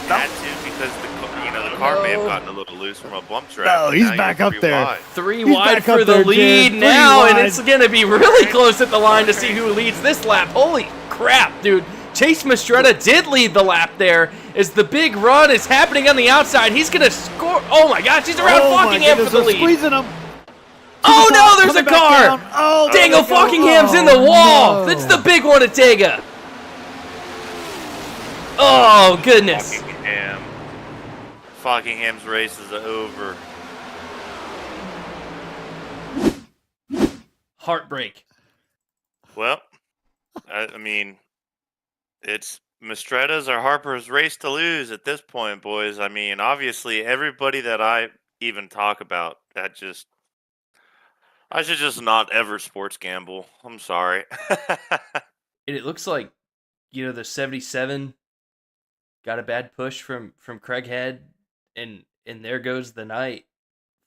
had to because the car may have gotten a little loose from a bump track. No, he's back up there. Wide. 3 wide for the lead now, and it's going to be really close at the line to see who leads this lap. Holy crap, dude. Chase Mastretta did lead the lap there as the big run is happening on the outside. He's going to score. Oh, my gosh. He's around Falkingham for the lead. Squeezing him. Oh, no, there's a car. Oh, Daniel Falkingham's in the wall. That's the big one at Talladega. Oh, goodness. Falkingham's race is over. Heartbreak. Well, I mean, it's Mastretta's or Harper's race to lose at this point, boys. I mean, obviously, everybody that I even talk about, that just I should just not ever sports gamble. I'm sorry. And it looks like, the 77 got a bad push from Craig Head, and there goes the night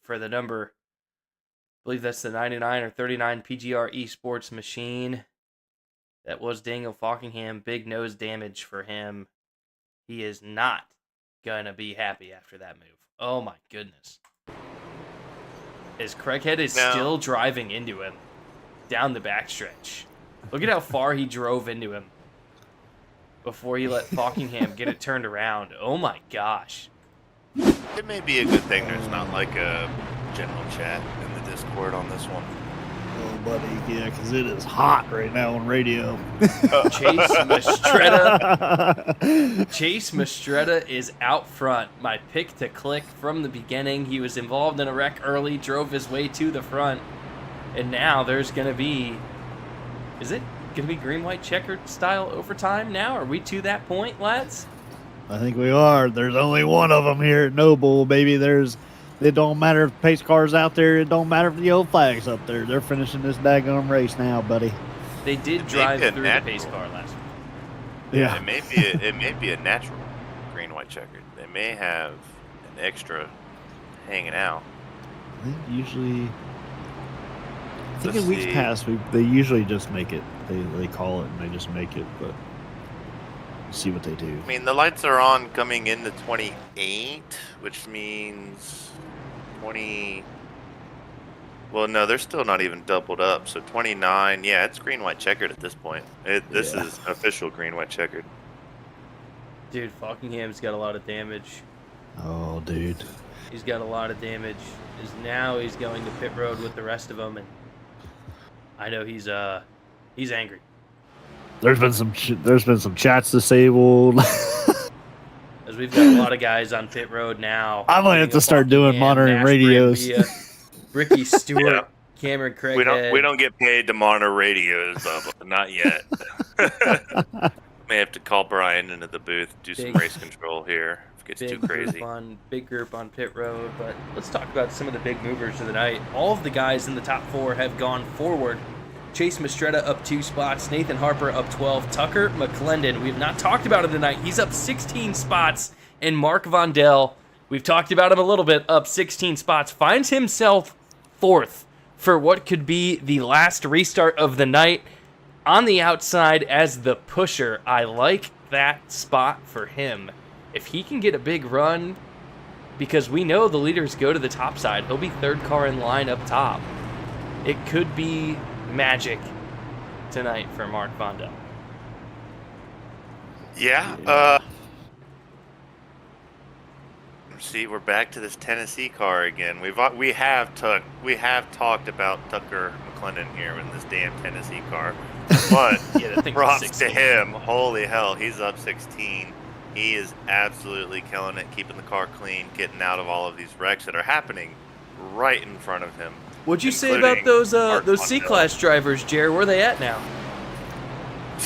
for the number. I believe that's the 99 or 39 PGR Esports machine. That was Daniel Falkingham. Big nose damage for him. He is not gonna be happy after that move. Oh my goodness. As Craighead is still driving into him down the backstretch. Look at how far he drove into him before he let Falkingham get it turned around. Oh my gosh. It may be a good thing there's not like a general chat in the Discord on this one. Oh, buddy, yeah, because it is hot right now on radio. Chase Mastretta is out front. My pick to click from the beginning. He was involved in a wreck early, drove his way to the front, and now there's going to be... Is it going to be green-white checkered style overtime now? Are we to that point, lads? I think we are. There's only one of them here at NoBull, baby. It don't matter if the pace car's out there. It don't matter if the old flag's up there. They're finishing this daggone race now, buddy. They did drive through the pace car last week. Yeah. It may be a natural green-white checkered. They may have an extra hanging out. I think in weeks past, they usually just make it. They call it and they just make it, but we'll see what they do. I mean, the lights are on coming into 28, which means 20. Well, no, they're still not even doubled up. So 29, yeah, it's green-white checkered at this point. This is official green-white checkered. Dude, Falkingham's got a lot of damage. Oh, dude. He's got a lot of damage. Now he's going to pit road with the rest of them, and I know he's angry. There's been some chats disabled. As we've got a lot of guys on pit road now. I might have to start doing monitoring radios. Ricky Stewart, Cameron Craig. We don't get paid to monitor radios, Bubba. Not yet. May have to call Brian into the booth, do some race control here. If it gets too crazy. Big group on pit road, but let's talk about some of the big movers of the night. All of the guys in the top 4 have gone forward. Chase Mastretta up 2 spots, Nathan Harper up 12, Tucker McClendon, we've not talked about him tonight, he's up 16 spots, and Mark Vondell, we've talked about him a little bit, up 16 spots, finds himself 4th for what could be the last restart of the night. On the outside as the pusher, I like that spot for him. If he can get a big run, because we know the leaders go to the top side, he'll be 3rd car in line up top. It could be magic tonight for Mark Vondell. Yeah. See, we're back to this Tennessee car again. We have talked about Tucker McClendon here in this damn Tennessee car, but props to him. Holy hell, he's up 16. He is absolutely killing it, keeping the car clean, getting out of all of these wrecks that are happening right in front of him. What'd you say about those C-Class drivers, Jared? Where are they at now?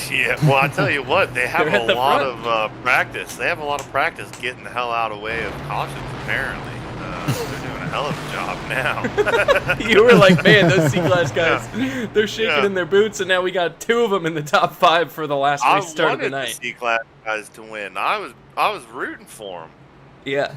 Yeah, well, I tell you what, they have a lot of practice. They have a lot of practice getting the hell out of the way of cautions, apparently. They're doing a hell of a job now. You were like, man, those C-Class guys, they're shaking in their boots, and now we got 2 of them in the top 5 for the last restart of the night. I wanted the C-Class guys to win. I was rooting for them. Yeah.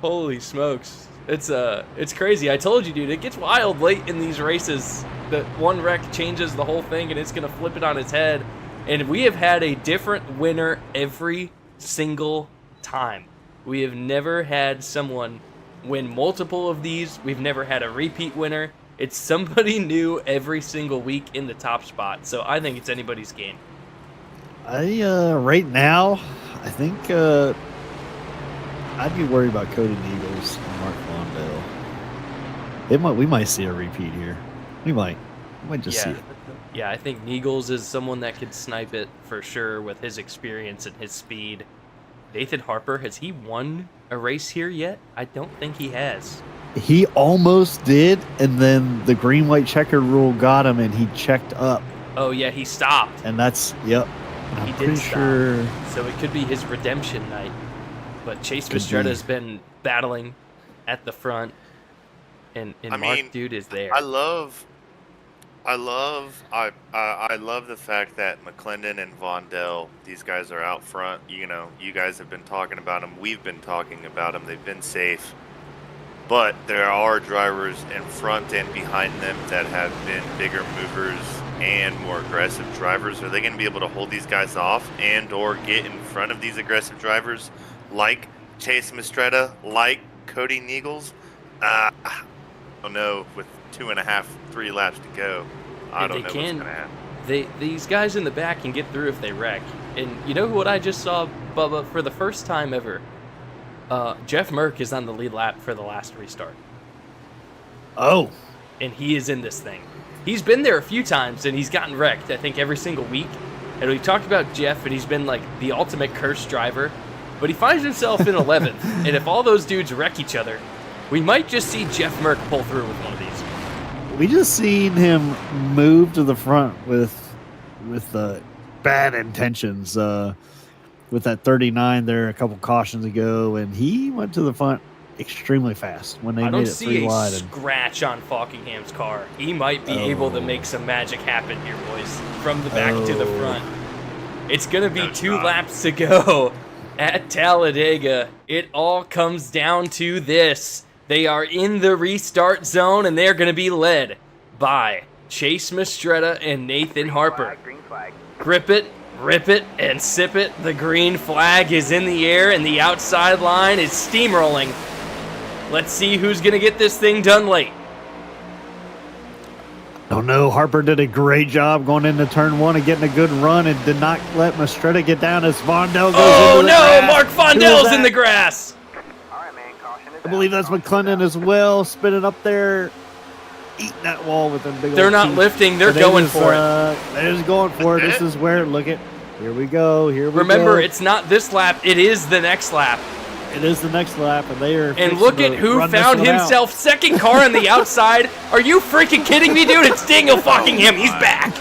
Holy smokes. It's crazy. I told you, dude, it gets wild late in these races. That one wreck changes the whole thing, and it's going to flip it on its head. And we have had a different winner every single time. We have never had someone win multiple of these. We've never had a repeat winner. It's somebody new every single week in the top spot. So I think it's anybody's game. Right now, I think I'd be worried about Cody Neagles and Mark Vondell. We might see a repeat here. We might just see it. Yeah, I think Neagles is someone that could snipe it for sure with his experience and his speed. Nathan Harper, has he won a race here yet? I don't think he has. He almost did, and then the green-white checker rule got him, and he checked up. Oh, yeah, he stopped. And that's, yep. He did stop. Sure. So it could be his redemption night. But Chase Mastretta has been battling at the front. and I Mark, mean, dude, is there. I love the fact that McClendon and Vondell, these guys are out front. You know, you guys have been talking about them. We've been talking about them. They've been safe. But there are drivers in front and behind them that have been bigger movers and more aggressive drivers. Are they going to be able to hold these guys off and or get in front of these aggressive drivers like Chase Mistretta, like Cody Niegels? I don't know. With 2.5, 3 laps to go, I don't know what's going to happen. These guys in the back can get through if they wreck. And you know what I just saw, Bubba, for the first time ever? Jeff Merck is on the lead lap for the last restart. Oh. And he is in this thing. He's been there a few times, and he's gotten wrecked, I think, every single week. And we've talked about Jeff, and he's been, like, the ultimate curse driver. But he finds himself in 11th. And if all those dudes wreck each other, we might just see Jeff Merck pull through with one of these. We just seen him move to the front with bad intentions. With that 39 there a couple cautions ago, and he went to the front extremely fast when they made it 3 wide. I don't see a scratch on Falkingham's car. He might be able to make some magic happen here, boys, from the back to the front. It's going to be 2 laps to go at Talladega. It all comes down to this. They are in the restart zone, and they're going to be led by Chase Mistretta and Nathan Harper. Grip it, rip it, and sip it. The green flag is in the air, and the outside line is steamrolling. Let's see who's going to get this thing done late. Don't know. Harper did a great job going into turn 1 and getting a good run and did not let Mistretta get down as Vondell goes into the grass. Mark Vondell's in the grass. I believe that's McClendon as well, spinning up there, eating that wall with them big. They're not lifting. They're going for it. They're just going for it. This is where, look at, here we go. Remember, it's not this lap. It is the next lap. It is the next lap, and they are. And look at who found himself second car on the outside. Are you freaking kidding me, dude? It's Daniel Falkingham. He's back.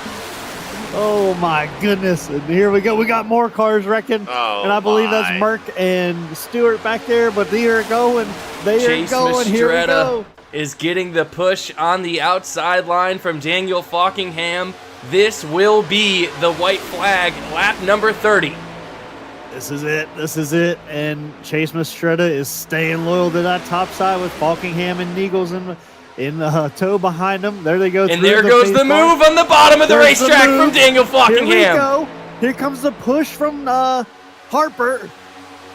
Oh my goodness! And here we go. We got more cars wrecking, and I believe that's Merck and Stewart back there. But they are going. Chase Mistretta is getting the push on the outside line from Daniel Falkingham. This will be the white flag, lap number 30. This is it. This is it. And Chase Mistretta is staying loyal to that top side with Falkingham and Niegels in the tow behind them. There they go. And there goes the move on the bottom of the racetrack from Daniel Falkingham. Here we go. Here comes the push from Harper.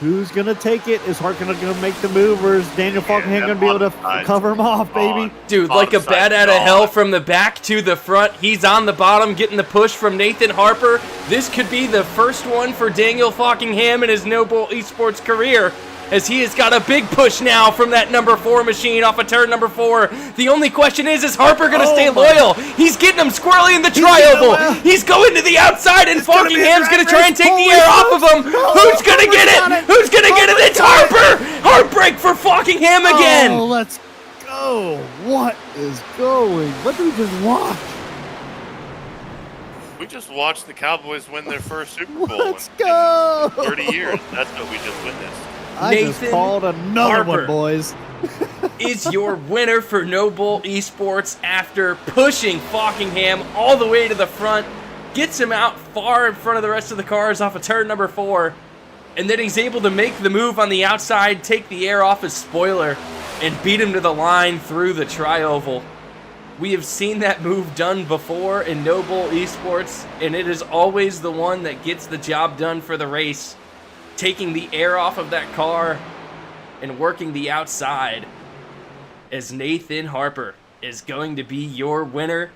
Who's going to take it? Is Harper going to make the move, or is Daniel Falkingham going to be able to cover him off, baby? Dude, like a bat out of hell from the back to the front. He's on the bottom getting the push from Nathan Harper. This could be the first one for Daniel Falkingham in his NoBull Esports career, as he has got a big push now from that number 4 machine off of turn number 4. The only question is Harper going to stay loyal? He's getting him squarely in the tri-oval. He's going to the outside, and Falkingham's going to try and take the air off of him. Who's going to get it? Who's going to get it? It's Harper! Heartbreak for Falkingham again! Oh, let's go. What is going? What did we just watch? We just watched the Cowboys win their first Super Bowl Let's go. in 30 years. That's what we just witnessed. I just called another one, boys. Is your winner for NoBull Esports after pushing Falkingham all the way to the front, gets him out far in front of the rest of the cars off of turn number 4, and then he's able to make the move on the outside, take the air off his spoiler, and beat him to the line through the tri-oval. We have seen that move done before in NoBull Esports, and it is always the one that gets the job done for the race. Taking the air off of that car and working the outside, as Nathan Harper is going to be your winner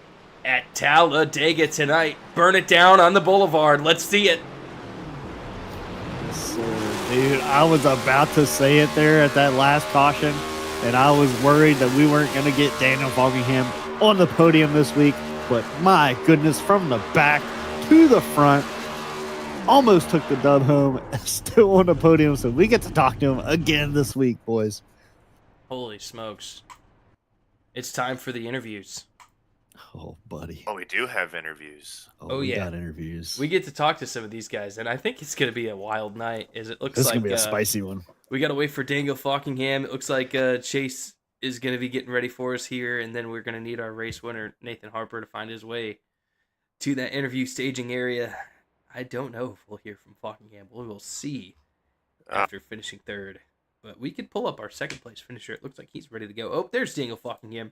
at Talladega tonight. Burn it down on the boulevard. Let's see it. Yes, sir, dude. I was about to say it there at that last caution, and I was worried that we weren't going to get Daniel Falkingham on the podium this week. But my goodness, from the back to the front, almost took the dub home, still on the podium, so we get to talk to him again this week, boys. Holy smokes. It's time for the interviews. Oh, buddy. Oh, we do have interviews. Oh, we got interviews. We get to talk to some of these guys, and I think it's going to be a wild night, as it looks this like... This is going to be a spicy one. We got to wait for Daniel Falkingham. It looks like Chase is going to be getting ready for us here, and then we're going to need our race winner, Nathan Harper, to find his way to that interview staging area. I don't know if we'll hear from Fockingham. We will see after finishing third. But we could pull up our second place finisher. It looks like he's ready to go. Oh, there's Daniel Fockingham.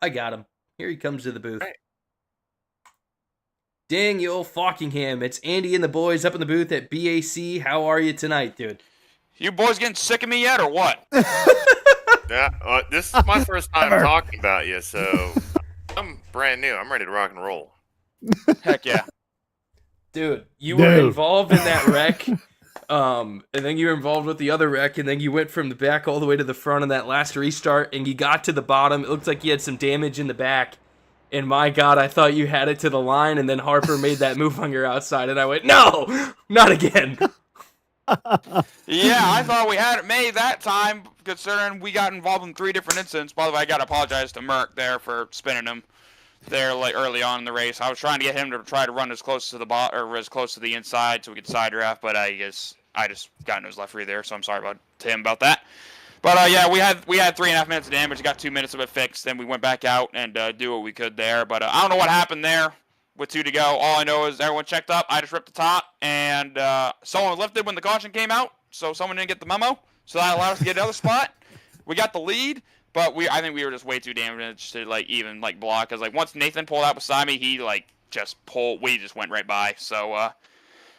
I got him. Here he comes to the booth. Right. Daniel Fockingham. It's Andy and the boys up in the booth at B.A.C. How are you tonight, dude? You boys getting sick of me yet, or what? Yeah, this is my first time talking about you, so I'm brand new. I'm ready to rock and roll. Heck yeah. Dude, you were involved in that wreck, and then you were involved with the other wreck, and then you went from the back all the way to the front of that last restart, and you got to the bottom. It looked like you had some damage in the back, and my God, I thought you had it to the line, and then Harper made that move on your outside, and I went, no, not again. Yeah, I thought we had it made that time, considering we got involved in 3 different incidents. By the way, I got to apologize to Merck there for spinning him there like early on in the race. I was trying to get him to try to run as close to the or as close to the inside so we could side draft, but I just got into his left rear there, so I'm sorry to him about that. But yeah, we had 3.5 minutes of damage, got 2 minutes of it fixed, then we went back out and do what we could there. But I don't know what happened there with 2 to go. All I know is everyone checked up. I just ripped the top, and someone lifted when the caution came out, so someone didn't get the memo. So that allowed us to get another spot. We got the lead, but I think we were just way too damaged to even block. Cause once Nathan pulled out beside me, he just pulled. We just went right by. So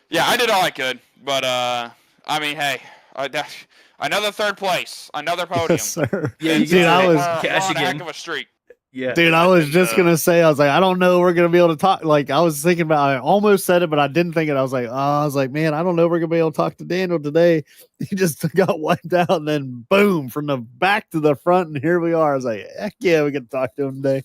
yeah, I did all I could. But I mean, hey, another third place, another podium. Yes, sir. Yeah, you Dude, I was cash on a heck again. of a streak. Yeah, Dude, I was just gonna say, I was like, I don't know, we're gonna be able to talk. Like, I was thinking about, I almost said it, but I didn't think it. I was like, man, I don't know, if we're gonna be able to talk to Daniel today. He just got wiped out, and then boom, from the back to the front, and here we are. I was like, heck yeah, we get to talk to him today.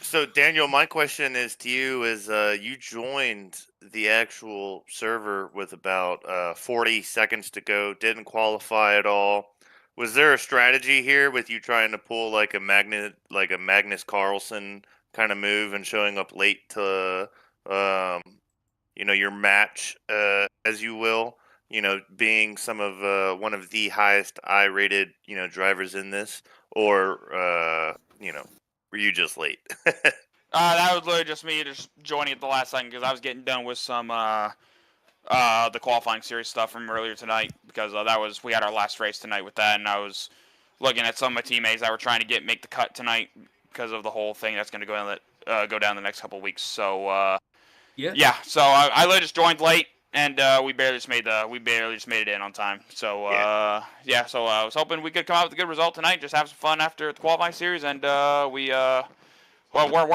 So, Daniel, my question is to you: is you joined the actual server with about 40 seconds to go, didn't qualify at all. Was there a strategy here with you trying to pull like a Magnus Carlsen kind of move and showing up late to, your match, as you will, being one of the highest I-rated, drivers in this, or, were you just late? That was literally just me just joining at the last second because I was getting done with some the qualifying series stuff from earlier tonight because we had our last race tonight with that, and I was looking at some of my teammates that were trying to make the cut tonight because of the whole thing that's going to go down the next couple of weeks. So yeah. So I literally just joined late, and we barely just made it in on time. So So I was hoping we could come out with a good result tonight, just have some fun after the qualifying series, and we're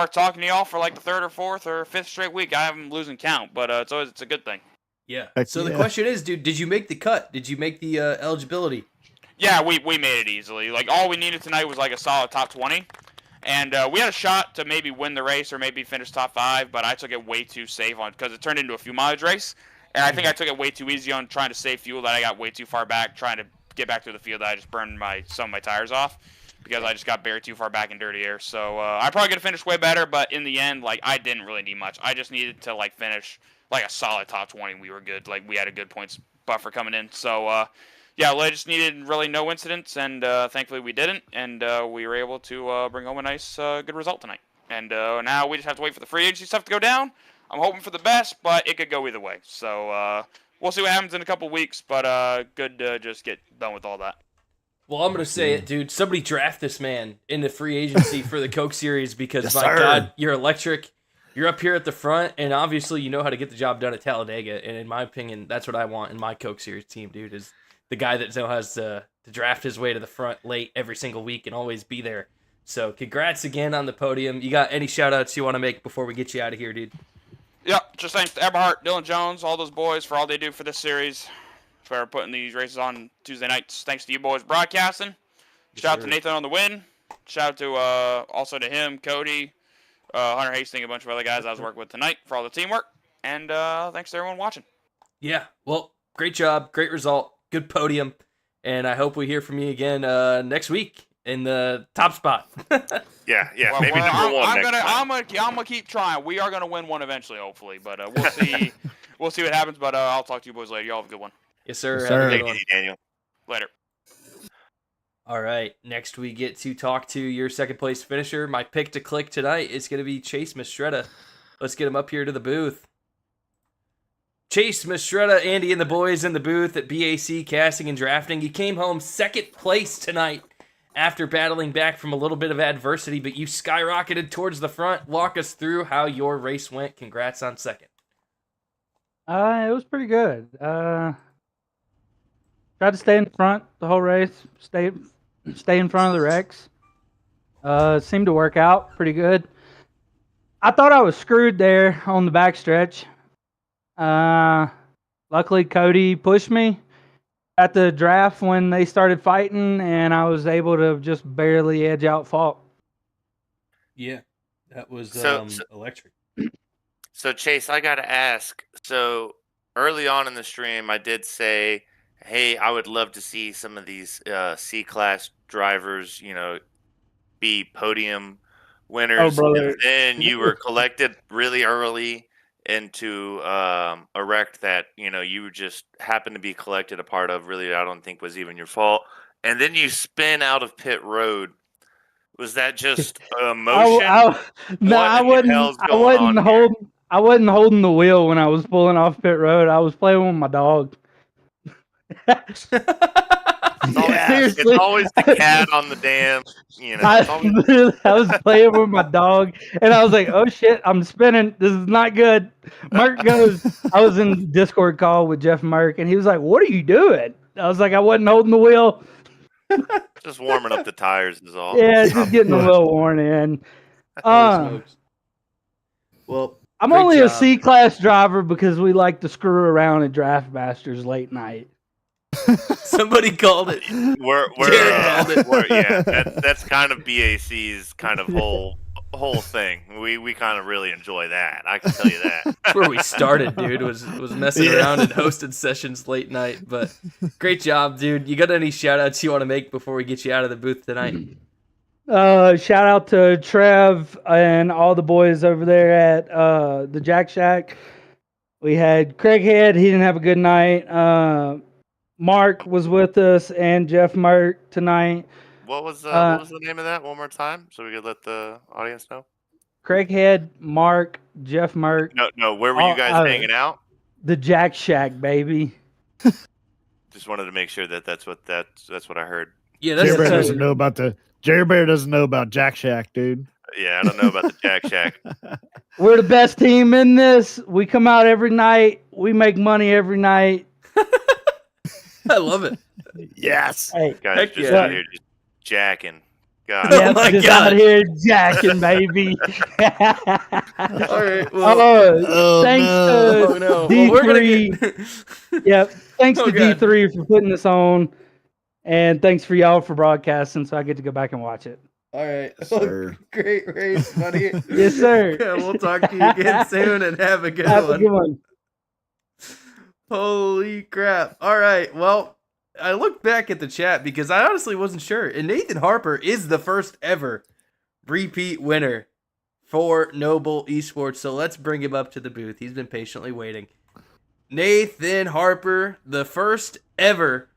talking to y'all for like the 3rd or 4th or 5th straight week. I haven't losing count, but it's a good thing. Yeah. Heck So the yeah. question is, dude, did you make the cut? Did you make the eligibility? Yeah, we made it easily. All we needed tonight was a solid top 20. And we had a shot to maybe win the race or maybe finish top 5, but I took it way too safe because it turned into a fuel mileage race. And I think I took it way too easy on trying to save fuel that I got way too far back trying to get back to the field. I just burned some of my tires off because I just got buried too far back in dirty air. So I probably could have finished way better, but in the end, I didn't really need much. I just needed to finish a solid top 20. We were good. We had a good points buffer coming in. So yeah, I just needed really no incidents, and thankfully we didn't, and we were able to bring home a nice, good result tonight. And now we just have to wait for the free agency stuff to go down. I'm hoping for the best, but it could go either way. So we'll see what happens in a couple weeks, but good to just get done with all that. Well, I'm going to say it, dude. Somebody draft this man into free agency for the Coke Series because, Yes, my sir. God, you're electric. You're up here at the front, and obviously you know how to get the job done at Talladega. And in my opinion, that's what I want in my Coke Series team, dude, is the guy that knows to draft his way to the front late every single week and always be there. So congrats again on the podium. You got any shout-outs you want to make before we get you out of here, dude? Yep, just thanks to Eberhardt, Dylan Jones, all those boys for all they do for this series, for putting these races on Tuesday nights. Thanks to you boys broadcasting. Shout out to Nathan on the win. Shout out to also to him, Cody, Hunter Hastings, a bunch of other guys I was working with tonight for all the teamwork. And thanks to everyone watching. Yeah, well, great job, great result, good podium, and I hope we hear from you again next week in the top spot. Yeah, Well, maybe number one next time. I'm gonna keep trying. We are gonna win one eventually, hopefully. But we'll see. We'll see what happens. But I'll talk to you boys later. Y'all have a good one. Yes, sir. Yes, Have a sir. good Take it one. easy, Daniel. Later. All right, next we get to talk to your second place finisher. My pick to click tonight is going to be Chase Mistretta. Let's get him up here to the booth. Chase Mistretta, Andy and the boys in the booth at BAC Casting and Drafting. You came home second place tonight after battling back from a little bit of adversity, but you skyrocketed towards the front. Walk us through how your race went. Congrats on second. It was pretty good. Tried to stay in front the whole race. Stay in front of the wrecks. Seemed to work out pretty good. I thought I was screwed there on the backstretch. Luckily, Cody pushed me at the draft when they started fighting, and I was able to just barely edge out Falk. Yeah, that was electric. So, Chase, I got to ask. So, early on in the stream, I did say, hey, I would love to see some of these C-class drivers, be podium winners. Oh, brother. And then you were collected really early into a wreck that, you just happened to be collected a part of. Really, I don't think was even your fault. And then you spin out of pit road. Was that just emotion? I wasn't holding the wheel when I was pulling off pit road. I was playing with my dog. Seriously, it's always the cat on the dam. I was playing with my dog, and I was like, "Oh shit, I'm spinning. This is not good." Merck goes. I was in Discord call with Jeff Merck, and he was like, "What are you doing?" I was like, "I wasn't holding the wheel." Just warming up the tires is all. Yeah, just getting a little worn in. Well, I'm only a C-class driver because we like to screw around at Draft Masters late night. Somebody called it. That's kind of BAC's kind of whole thing. We kind of really enjoy that. I can tell you that. That's where we started, dude. Was messing around and hosted sessions late night. But great job, dude. You got any shout outs you want to make before we get you out of the booth tonight? Shout out to Trev and all the boys over there at the Jack Shack. We had Craig Head. He didn't have a good night. Mark was with us and Jeff Merck tonight. What was the name of that? One more time, so we could let the audience know. Craig Head, Mark, Jeff Merck. No. Where were you guys hanging out? The Jack Shack, baby. Just wanted to make sure that's what I heard. Yeah, Jerry Bear doesn't know about Jerry Bear doesn't know about Jack Shack, dude. Yeah, I don't know about the Jack Shack. We're the best team in this. We come out every night. We make money every night. I love it. Yes. Hey, Guys just out here just jacking. God. yeah, my just God. out here jacking, baby. All right. Well, thanks to no. D3. Well, we're gonna get... Yep. Thanks to God. D3 for putting this on, and thanks for y'all for broadcasting, so I get to go back and watch it. All right. Sir. Great race, buddy. Yes, sir. Yeah, we'll talk to you again soon and have a good Have one. a good one. Holy crap. All right. Well, I looked back at the chat because I honestly wasn't sure. And Nathan Harper is the first ever repeat winner for NoBull Esports. So let's bring him up to the booth. He's been patiently waiting. Nathan Harper, the first ever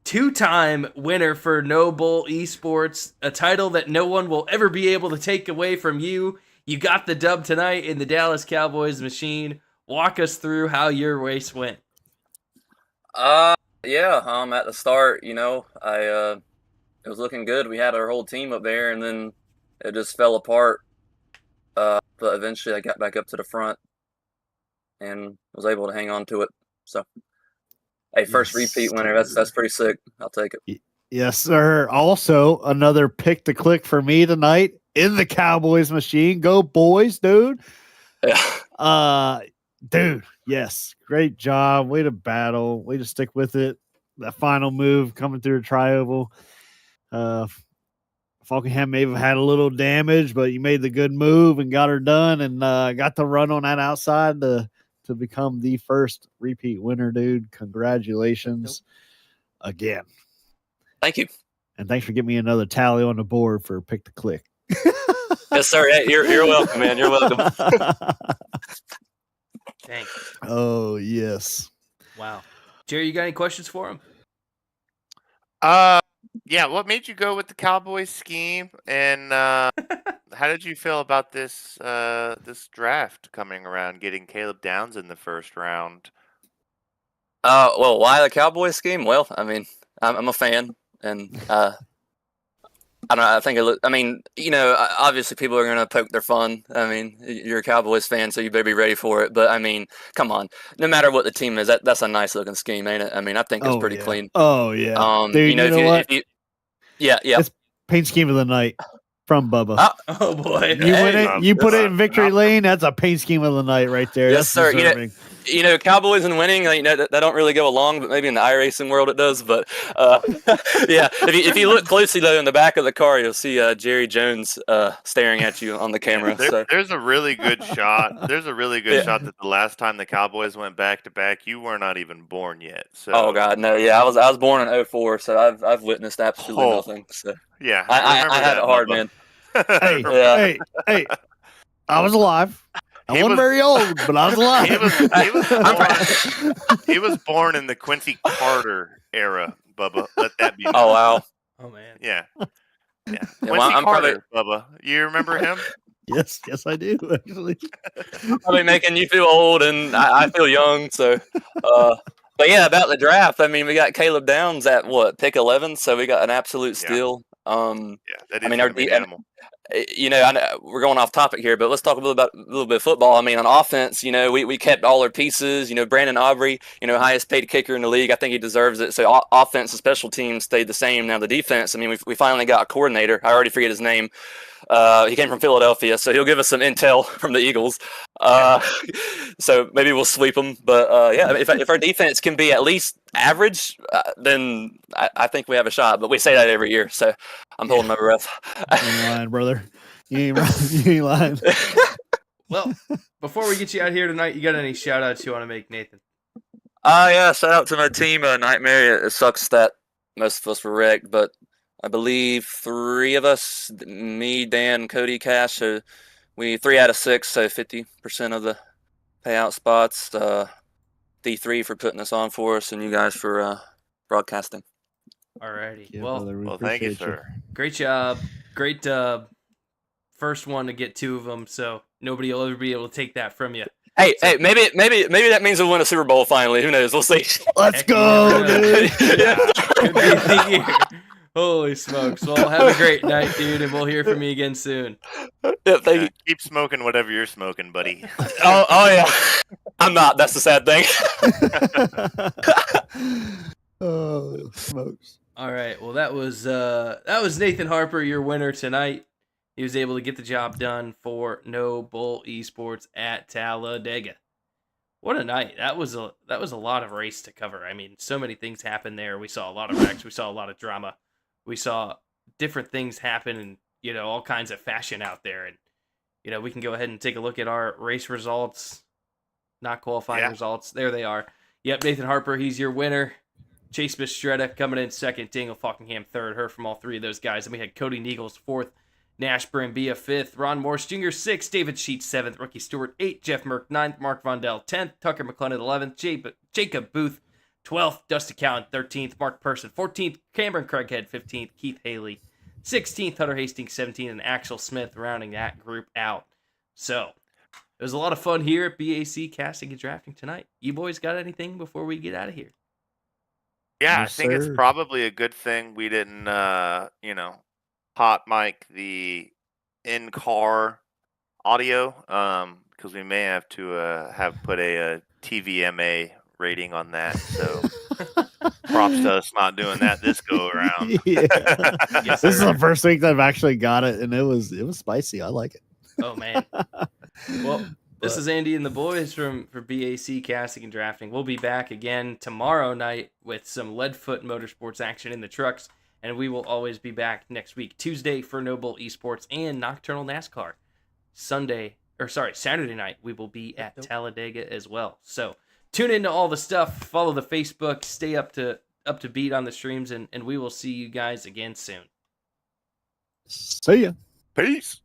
two-time winner for NoBull Esports, a title that no one will ever be able to take away from you. You got the dub tonight in the Dallas Cowboys machine. Walk us through how your race went. At the start, it was looking good. We had our whole team up there, and then it just fell apart. But eventually I got back up to the front and was able to hang on to it. So, hey, first repeat winner. That's pretty sick. I'll take it. Yes, sir. Also, another pick to click for me tonight in the Cowboys machine. Go boys, dude. Yeah. Dude, yes. Great job. Way to battle. Way to stick with it. That final move coming through the tri-oval. Falkenham may have had a little damage, but you made the good move and got her done and got the run on that outside to become the first repeat winner, dude. Congratulations again. Thank you. And thanks for giving me another tally on the board for pick to click. Yes, sir. Hey, you're welcome, man. You're welcome. Thanks. Oh, yes. Wow. Jerry, you got any questions for him? Yeah, what made you go with the Cowboys scheme, and how did you feel about this draft coming around, getting Caleb Downs in the first round? Well, why the Cowboys scheme? Well, I mean, I'm a fan, and I don't know. I think I mean, obviously people are gonna poke their fun. I mean, you're a Cowboys fan, so you better be ready for it. But I mean, come on. No matter what the team is, that's a nice looking scheme, ain't it? I mean, I think it's Oh pretty yeah. clean. Oh yeah. Dude, If know what? yeah, yeah. It's paint scheme of the night from Bubba. Oh boy. You win it. You put it in victory Not- lane. That's a paint scheme of the night right there. Yes, That's sir. deserving. Cowboys and winning, that don't really go along, but maybe in the iRacing world it does. But yeah, if you look closely though in the back of the car, you'll see Jerry Jones staring at you on the camera. There's a really good shot. There's a really good shot that the last time the Cowboys went back to back, you were not even born yet. So Oh God, no, yeah, I was born in 04, so I've witnessed absolutely nothing. So yeah, I remember had that, it hard, Bubba. man. Hey, Yeah. hey! I was alive. I He wasn't was- very old, but I was alive. He was born in the Quincy Carter era, Bubba. Let that be known. Oh wow. Oh man. Yeah. Yeah, Quincy well, I'm Carter, Bubba. You remember him? yes, I do actually. probably making you feel old, and I feel young. So, but yeah, about the draft. I mean, we got Caleb Downs at what, pick 11, so we got an absolute steal. Yeah, that is I mean, gonna be an animal. I know we're going off topic here, but let's talk a little bit of football. I mean, on offense, we kept all our pieces. Brandon Aubrey, highest paid kicker in the league. I think he deserves it. So offense and special teams stayed the same. Now the defense. I mean, we finally got a coordinator. I already forget his name. He came from Philadelphia, so he'll give us some intel from the Eagles. So maybe we'll sweep them. But yeah, if our defense can be at least average, then I think we have a shot. But we say that every year, so I'm holding my breath. You ain't lying, brother. You ain't lying. Well, before we get you out here tonight, you got any shout outs you want to make, Nathan? Yeah, shout out to my team, Nightmare. It sucks that most of us were wrecked, but I believe 3 of us, me, Dan, Cody, Cash, so we 3 out of 6, so 50% of the payout spots. D3 for putting this on for us, and you guys for broadcasting. Alrighty. Yeah, well, brother, we Well, thank you, appreciate sir. great job. Great first one to get 2 of them, so nobody will ever be able to take that from you. Hey, maybe that means we'll win a Super Bowl finally. Who knows? We'll see. Let's Heck, you go, never know. dude. Could be the year. Holy smokes. Well, have a great night, dude, and we'll hear from you again soon. Yeah, thank you. Keep smoking whatever you're smoking, buddy. Oh yeah. I'm not. That's the sad thing. Oh, smokes. All right. Well, that was Nathan Harper, your winner tonight. He was able to get the job done for NoBull Esports at Talladega. What a night. That was a lot of race to cover. I mean, so many things happened there. We saw a lot of wrecks. We saw a lot of drama. We saw different things happen in, all kinds of fashion out there. And, we can go ahead and take a look at our race results, not qualifying results. There they are. Yep, Nathan Harper, he's your winner. Chase Mistretta coming in second. Daniel Falkingham third. Heard from all 3 of those guys. And we had Cody Neagles fourth. Nash Brambilla 5th, Ron Morse Jr. 6th, David Sheets 7th, Ricky Stewart 8th, Jeff Merck 9th, Mark Vondell 10th, Tucker McClellan 11th, Jacob Booth 12th, Dusty Cowan 13th, Mark Person 14th, Cameron Craighead 15th, Keith Haley 16th, Hunter Hastings 17th, and Axel Smith rounding that group out. So, it was a lot of fun here at BAC Casting and Drafting tonight. You boys got anything before we get out of here? Yeah, Yes, I think sir. it's probably a good thing we didn't, hot mic the in-car audio, because we may have to have put a TVMA rating on that. So props to us not doing that this go around. Yeah. Yes, This is sir. the first week that I've actually got it, and it was spicy. I like it. Oh, man. Well, this But- is Andy and the boys for BAC Casting and Drafting. We'll be back again tomorrow night with some Leadfoot Motorsports action in the trucks, and we will always be back next week, Tuesday for NoBull Esports and Nocturnal NASCAR. Saturday night, we will be at Talladega as well. So tune into all the stuff, follow the Facebook, stay up to beat on the streams, and we will see you guys again soon. See ya. Peace.